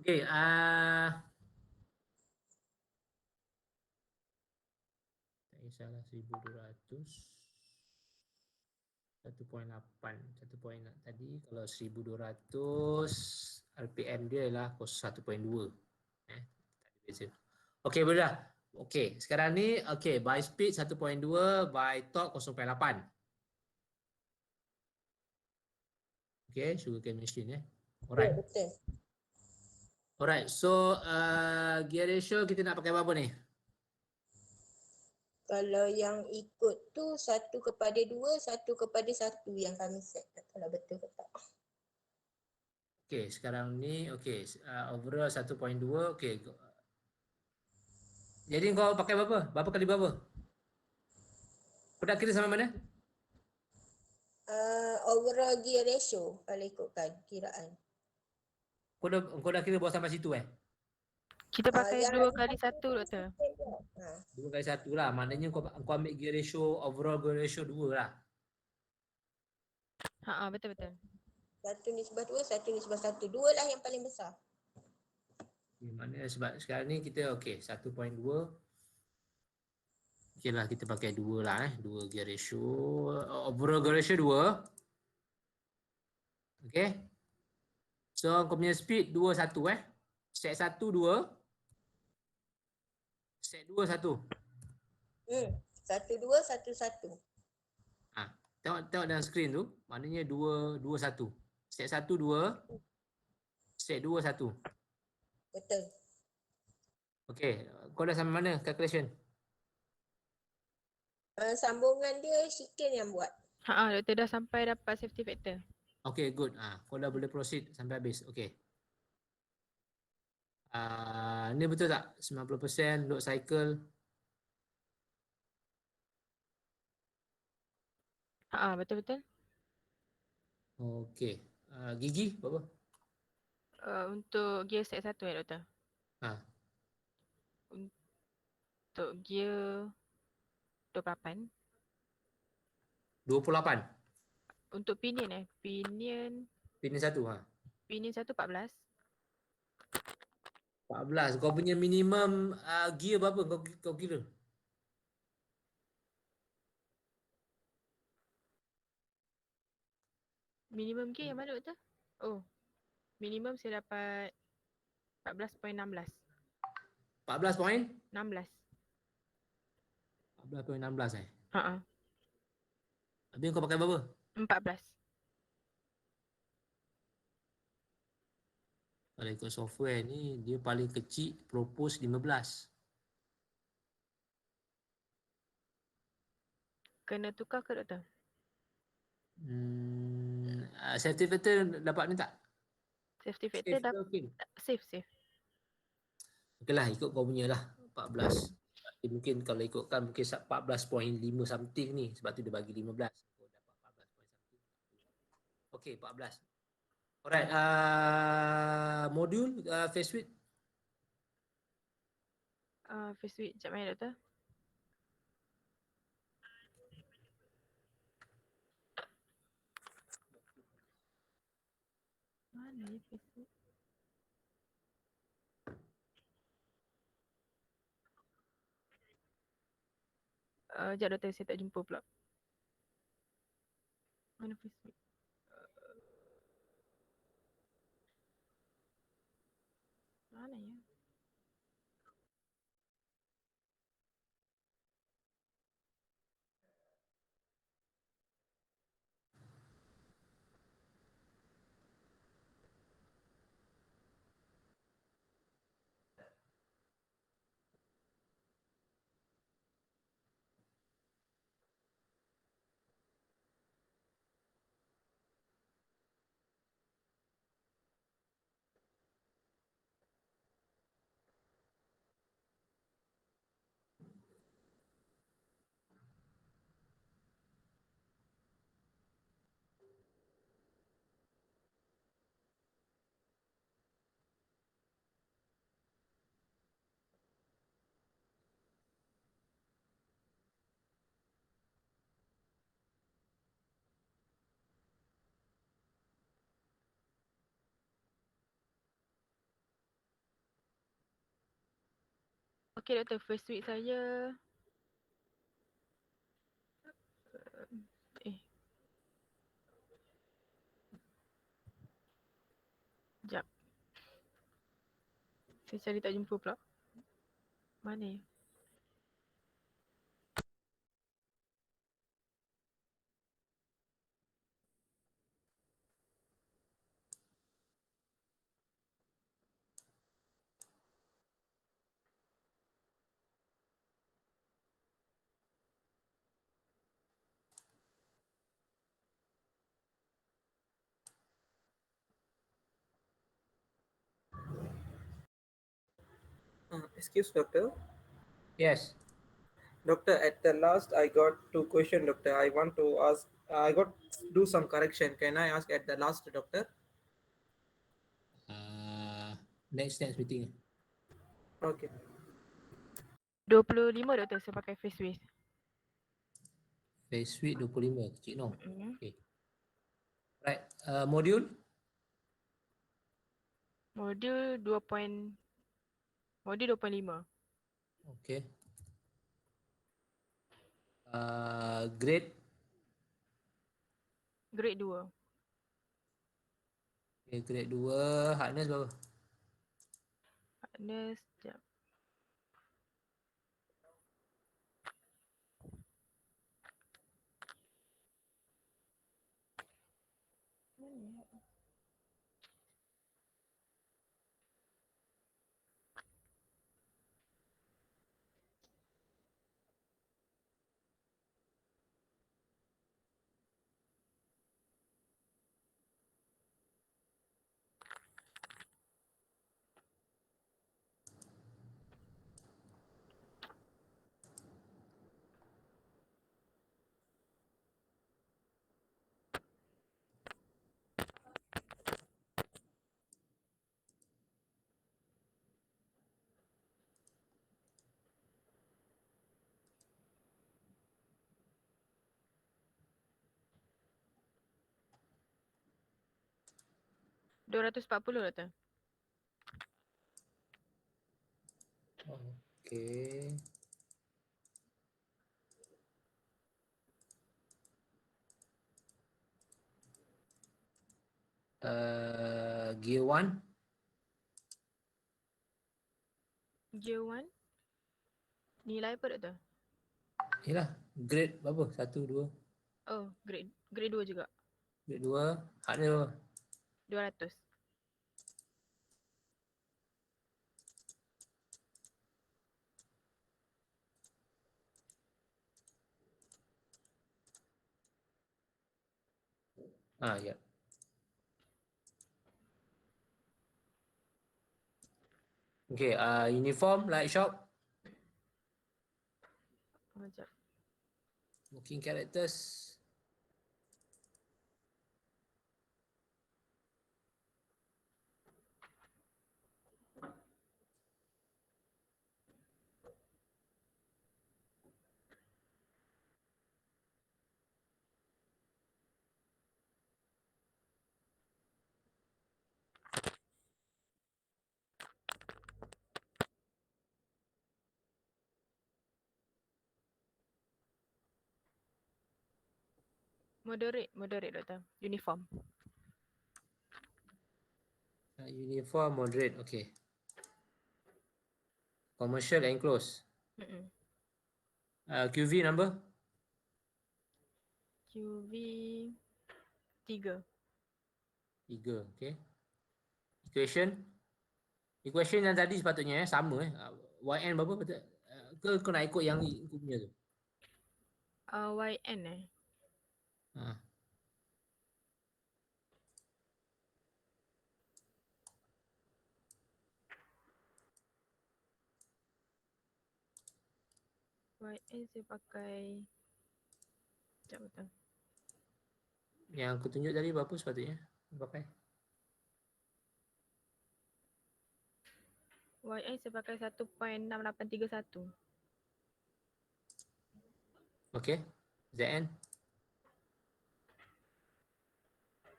Okey, tak kisahlah 1200 1.8 tadi kalau 1200 RPM dia lah 1.2 tak ada beza. Okey, boleh dah. Okey, sekarang ni okey, by speed 1.2, by torque 0.8. Okey, sugarcane machine Betul, Alright. betul. Alright, so gear ratio kita nak pakai berapa ni? Kalau yang ikut tu 1:2, 1:1 yang kami set. Tak tahu lah betul ke tak. Okey, sekarang ni okey, overall 1.2, okey. Jadi kau pakai berapa? Berapa kali berapa? Kau nak kira sampai mana? Overall gear ratio kalau ikutkan kiraan. Kau dah kira bawa sampai situ Kita pakai Yang 2 kali 1 doktor. 2 kali 1 lah. Maknanya kau ambil gear ratio, overall gear ratio 2 lah. Betul. 1:2, 1:1. 2 lah yang paling besar. Mana sebab sekarang ni kita okey 1.2. Okey lah kita pakai 2 lah 2 gear ratio. Overall gear ratio 2. Okey. So kau punya speed 2 1 Set 1 2. Set 2 1. 1:2, 1:1. Tengok dalam skrin tu, maknanya 2 2 1. Set 1 2. Set 2 1. Betul. Okey, kau dah sampai mana calculation? Sambungan dia Shikin yang buat. Doktor dah sampai dapat safety factor. Okay, good. Kau dah boleh proceed sampai habis. Okay. Ni betul tak? 90% load cycle. Betul. Okay. Gigi berapa? Untuk gear set 1 doktor. Ha. Untuk gear 28. 28. Untuk pinion Pinion Pinion 1 Pinion 1 14. 14. Kau punya minimum gear berapa kau kira? Minimum gear yang mana doktor? Oh. Minimum saya dapat 14.16. 14 point? 16. 14.16 Ha. Habis kau pakai berapa? 14. Kalau ikut software ni, dia paling kecil propose 15. Kena tukar ke doktor? Safety factor dapat ni tak? Safety factor dah Okay. safe. Okey lah, ikut kau punya lah. 14. Mungkin kalau ikutkan mungkin 14.5 something ni. Sebab tu dia bagi 15. Kau dapat 14 point something. Okey, 14. Alright. Modul phase switch. Phase switch sekejap doktor. Mana ni phase switch? Sekejap doktor, saya tak jumpa pula. Mana phase switch? Mana ya? Okey doktor, first week saya sekejap. Saya cari tak jumpa pula. Mana ya? Excuse doctor. Yes. Doctor, at the last I got two question, doctor. I want to ask. I got do some correction. Can I ask at the last, doctor? Next meeting. Okay. 25 doktor saya pakai face width. Face width 25 kecil no. Mm-mm. Okay. Right. Module Modul 2. Modul 2.5. okay. Grade Grade 2. okay, grade 2 hardness berapa? Hardness sekejap. Mana ya? RM240 doktor. Okay. Gear 1 Gear 1. Nilai apa doktor? Yelah, grade berapa? 1, 2. Oh, grade 2 juga. Grade 2 hardness berapa? 200. Ya. Okay, uniform, light shop, Sekejap. smoking characters. Moderate doktor. Uniform. Uniform, moderate, okay. Commercial enclosed. Mm-mm. QV number? QV 3. 3, okay. Equation yang tadi sepatutnya sama YN berapa betul? Ke kau nak ikut yang ikut punya tu? YN Ha. YN saya pakai. Sekejap betul. Yang aku tunjuk tadi berapa sepatutnya pakai? YN saya pakai 1.6831. Okay. ZN?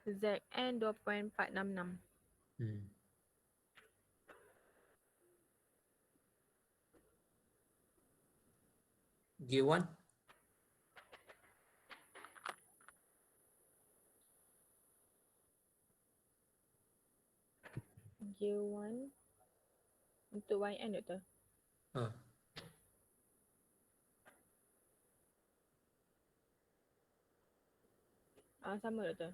ZN 2.466. Gear 1? Gear 1 untuk YN doktor. Sama doktor.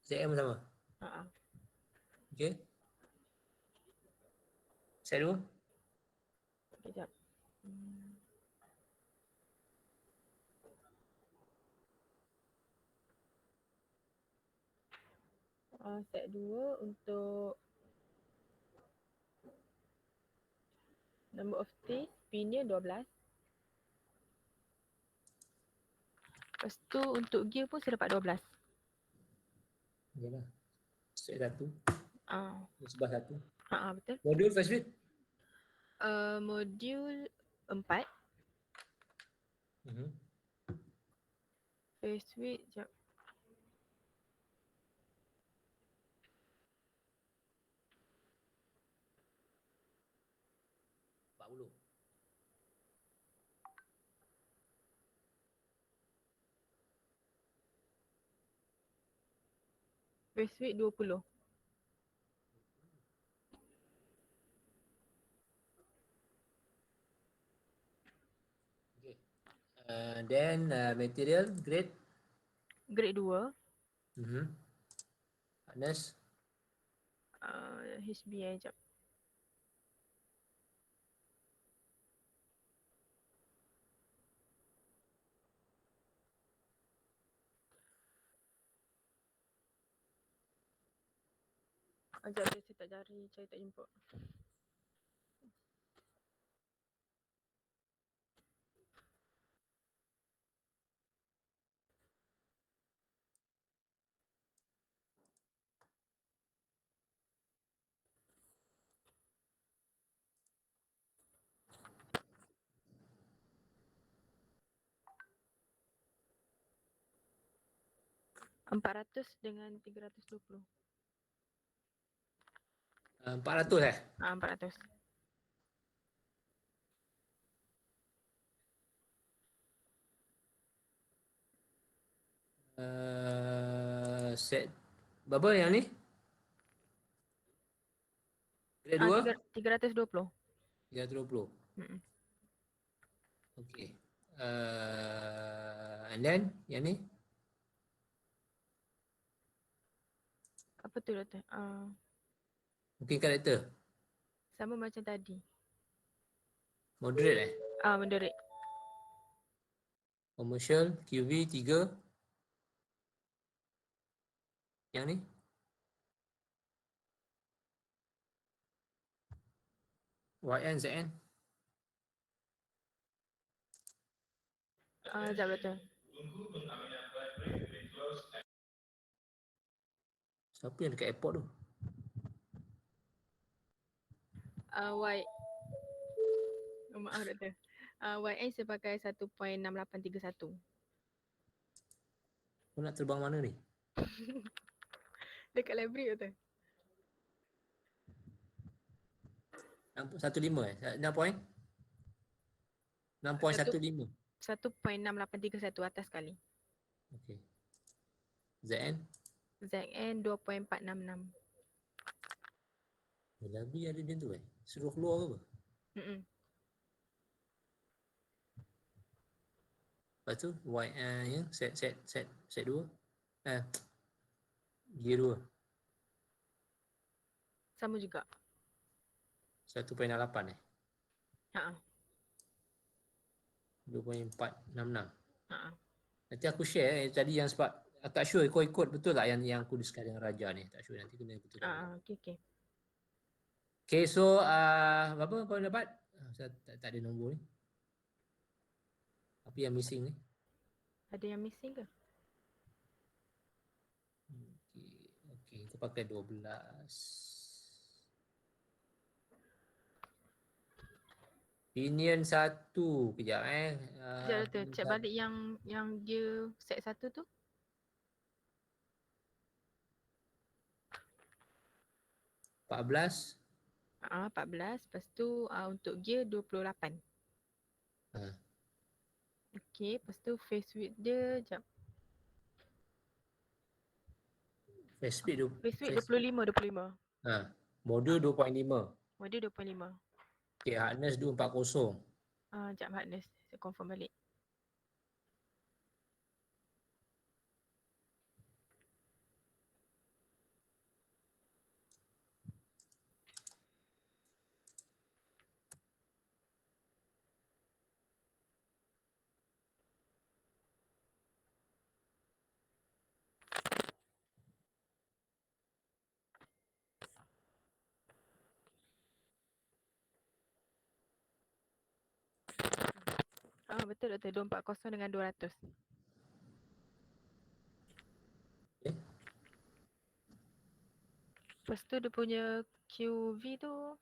ZM pun sama. Okay. Set 2. Kejap. Hmm. Set 2 untuk number of stays, pinion 12. Lepas tu untuk gear pun saya dapat 12. Okay lah. Set 1. Ah, Sebelah 1. betul. Modul first week. Modul 4. First week, jap. First week 20. Okay. Then material grade. Grade 2. Hardness. HBI, jap. Sekejap saya tak cari, saya tak jumpa. $400 dengan 320. 400 eh? 400. Set berapa yang ni? Grade 2? 320. 320. Mm-mm. Okay. And then yang ni? Apa tu doktor? Mungkin karakter. Sama macam tadi. Moderate eh? Moderate. Commercial, QV 3. Yang ni? YN, ZN. Sekejap doktor. Siapa yang dekat airport tu? Maaf doktor. YN saya pakai 1.6831. Kau nak terbang mana ni? Dekat library doktor. 6.15 eh? 6 point? 6.15. 1.6831 atas sekali. Okay. ZN? ZN 2.466. Lebih ada dia tu eh? Suruh keluar ke apa? Mm-mm. Lepas tu yang set 2. Gear 2. Sama juga. 1.68 eh? Ha. 2.466. Ha. Nanti aku share tadi yang sebab aku tak sure kau ikut betul tak yang aku discuss dengan Raja ni. Tak sure nanti kena betul. Okay. Okay, so berapa kau dapat? Saya tak ada nombor ni. Apa yang missing ni? Ada yang missing ke? Okay, kau pakai 12. Pinion 1. Kejap Sekejap doktor, check balik yang dia set 1 tu. 14. 14. Lepas tu untuk gear 28. Okay, lepas tu face width dia, jap. Face speed tu. Face width 25. Modul 2.5. Modul 2.5. Okay, hardness 240. Jap hardness, saya confirm balik. Betul doktor, 240 dengan 200. Okay. Lepas tu dia punya QV tu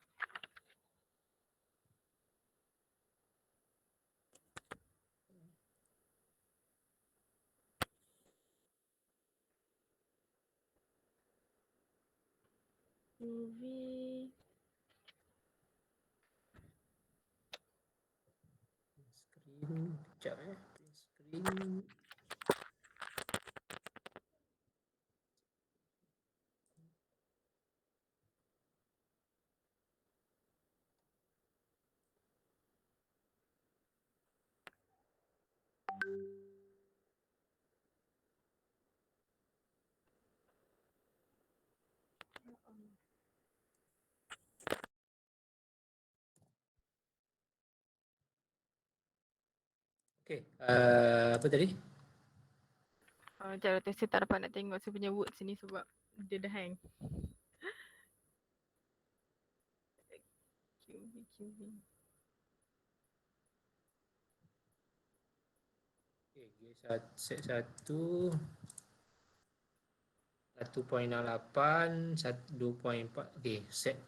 QV Screen, kejap screen. Okay, apa tadi? Sekejap doktor, saya tak dapat nak tengok saya punya words ni sebab dia dah hang. QV. Okay, set 1 1.68, 2.4. Okay, set.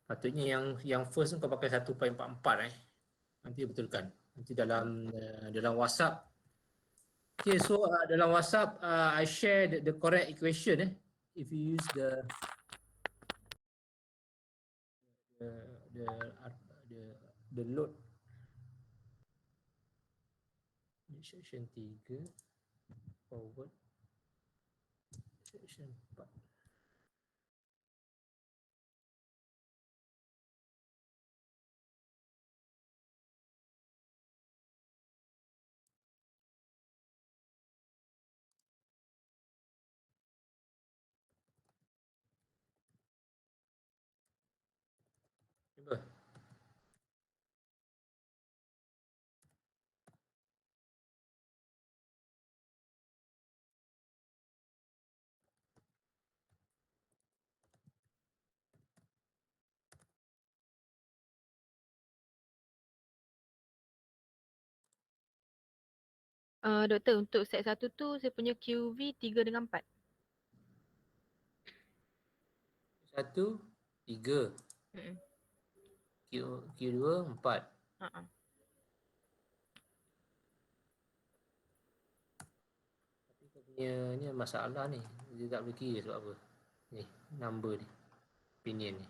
Patutnya yang first tu kau pakai 1.44 Nanti betulkan. Nanti dalam WhatsApp. Okay, so dalam WhatsApp I share the correct equation if you use the load section 3 forward section 4. Cuba. Doktor, untuk set 1 tu saya punya QV 3 dengan 4. 1, 3. Mm-mm. Q2, 4. Uh-uh. Tapi kau punya ni masalah ni. Dia tak boleh kira sebab apa. Ni, number ni. Opinion ni.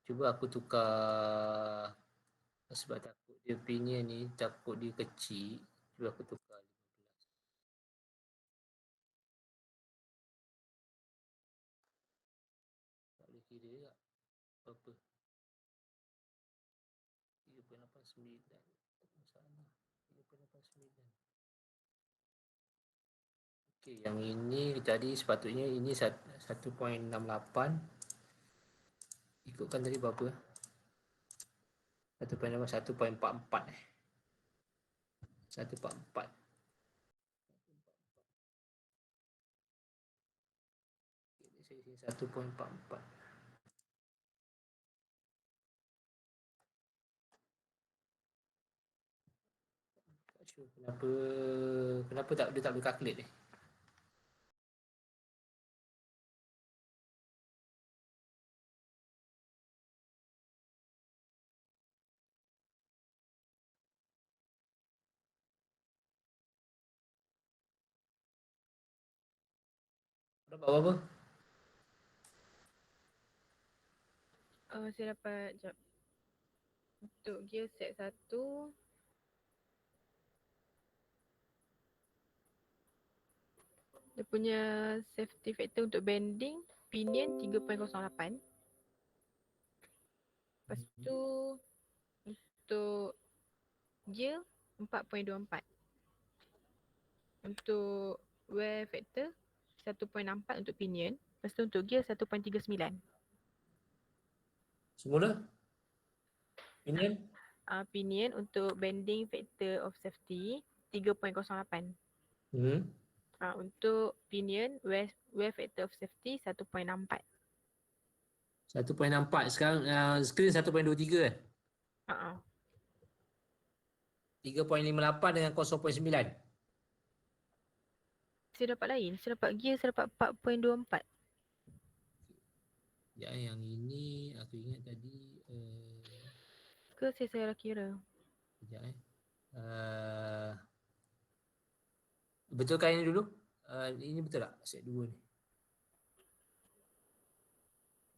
Cuba aku tukar. Sebab takut dia opinion ni, takut dia kecil. Cuba aku tukar 15. Tak boleh kira juga. Apa? 3.89. Masalah. 3.89. Okey, yang ini tadi sepatutnya ini 1.68. Ikutkan tadi berapa? 1.44. 144. Saya sini 1.44. Tak sure kenapa dia tak boleh calculate ni. Dapat berapa? Saya dapat, sekejap. Untuk gear set 1, dia punya safety factor untuk bending, pinion 3.08. Lepas tu untuk gear 4.24. Untuk wear factor 1.64 untuk pinion. Lepas tu untuk gear 1.39. Semula? Opinion? Pinion untuk bending factor of safety 3.08. Untuk pinion wear factor of safety 1.64. 1.64. Sekarang screen 1.23 kan? 3.58 dengan 0.9. Saya dapat lain. Saya dapat gear, saya dapat 4.24. Ya, yang ini aku ingat tadi Ke saya salah kira? sekejap betulkan ini dulu. Ini betul tak? Set 2 ni.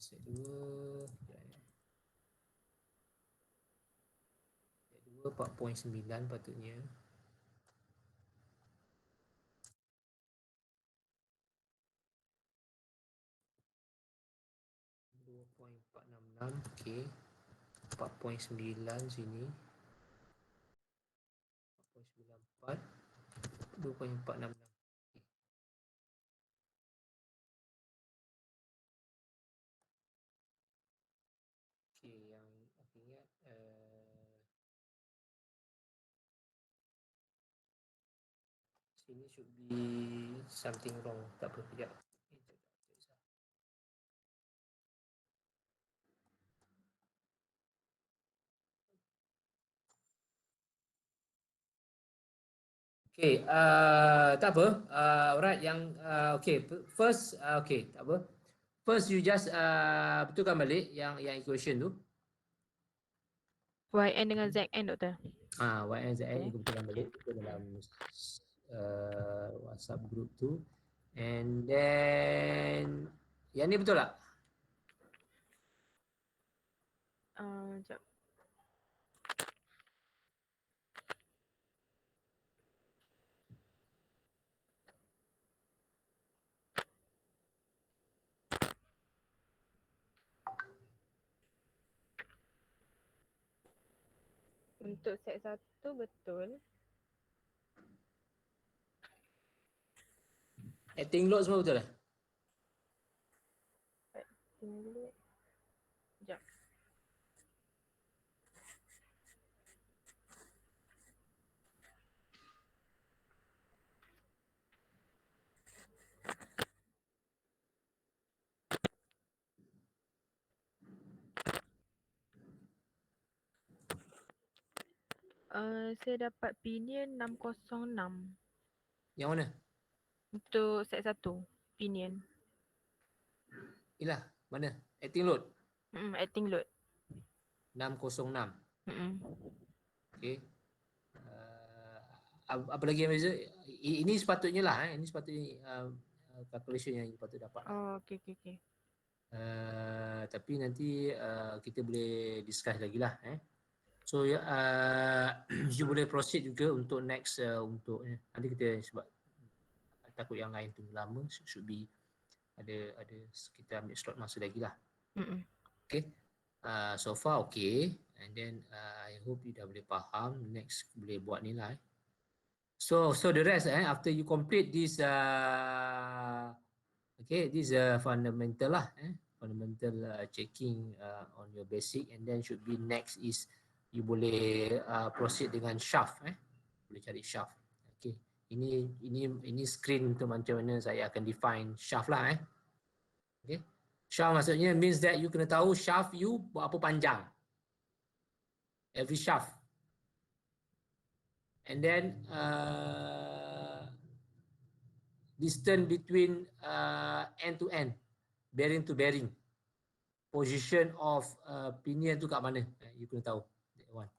Set 2. Set 2 4.9 patutnya. Okey. 4.9 sini. 4.94. 2.466. Okey, yang aku ingat sini should be something wrong. Tak apa, kejap. Okay, tak apa. Alright, yang okay, first okay, tak apa. First you just betulkan balik yang equation tu. YN dengan ZN, Doktor. Y and Z Okay. you betulkan balik ke dalam WhatsApp group tu. And then yang ni betul tak? Sekejap. Untuk set 1 betul. Acting load semua betul tak? Tunggu dulu. Sekejap. Saya dapat pinion 606 Yang mana? untuk set 1 pinion. Yalah, mana? Acting load Acting load. 606. Mm-mm. Okay. Apa lagi yang beza? Ini sepatutnya lah. Ini sepatutnya calculation yang you patut dapat. Oh, okay. Tapi nanti kita boleh discuss lagi lah. So you boleh proceed juga untuk next untuk nanti kita sebab takut yang lain tu lama, should be ada kita ambil slot masa lagi lah. Mm-mm. Okay. So far okay, and then I hope you dah boleh faham. Next boleh buat ni lah. So the rest after you complete this okay, this fundamental lah, fundamental checking on your basic, and then should be next is you boleh proceed dengan shaft, boleh cari shaft. Okay, ini screen untuk macam mana saya akan define shaft lah. Okay, shaft maksudnya means that you kena tahu shaft you berapa panjang, every shaft, and then distance between end to end, bearing to bearing, position of pinion tu kat mana, you kena tahu that one.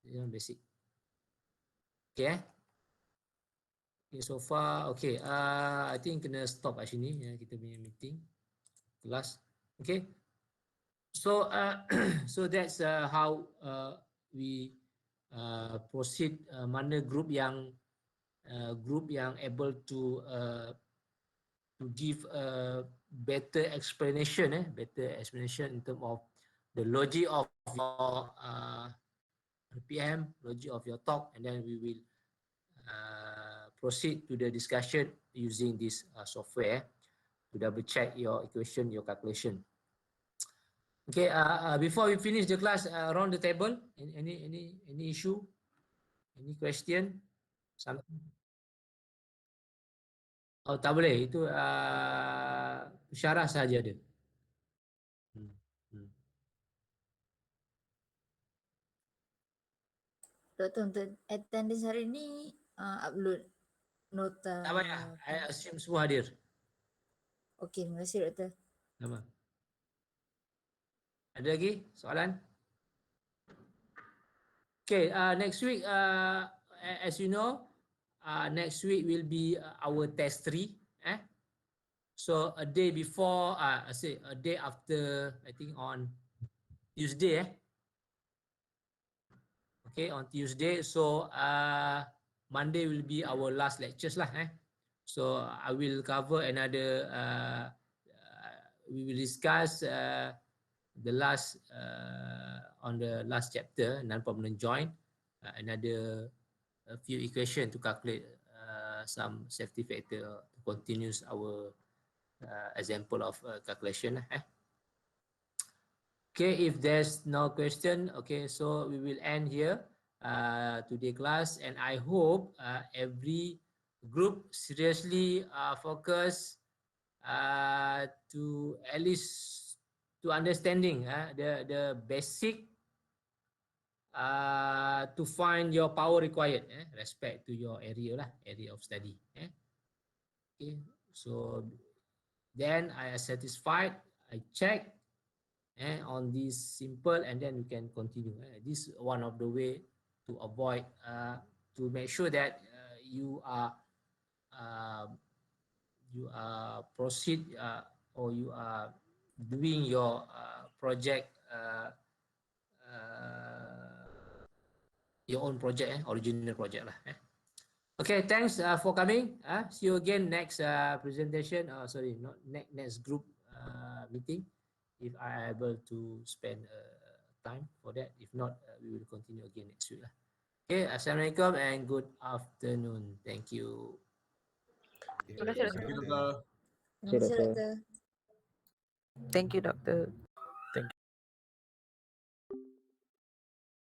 That one basic. Okay. Okay, so far okay. I think kena stop kat sini kita punya meeting kelas. Okay. So so that's how we proceed. Mana group yang able to give a better explanation in terms of the logic of your RPM, logic of your talk, and then we will proceed to the discussion using this software to double check your equation, your calculation. Okay, before we finish the class, around the table, any issue, any question, something? Oh, tak boleh, itu syarah saja ada. Doktor untuk attendance hari ni upload nota. Tak payah. I assume semua hadir. Okey, terima kasih doktor. Sama. Ada lagi soalan? Okay, next week, as you know, next week will be our test 3. So a day before, I say a day after, I think on Tuesday. Okay, on Tuesday. So Monday will be our last lectures lah. So I will cover another. We will discuss the last on the last chapter, non-permanent joint. Another a few equation to calculate some safety factor to continue our example of calculation. Okay, if there's no question, okay, so we will end here today class, and I hope every group seriously focus to at least to understanding the basic to find your power required respect to your area of study. Okay, so then I am satisfied, I check on this simple, and then we can continue. This is one of the way to avoid to make sure that you are proceed or you are doing your project your own project, original project lah. Okay, thanks for coming. See you again next presentation. Sorry, not next group meeting. If I am able to spend time for that. If not, we will continue again next week lah. Okay, Assalamualaikum and good afternoon. Thank you. Terima kasih, Doktor. Terima kasih doktor. Thank you, Doctor.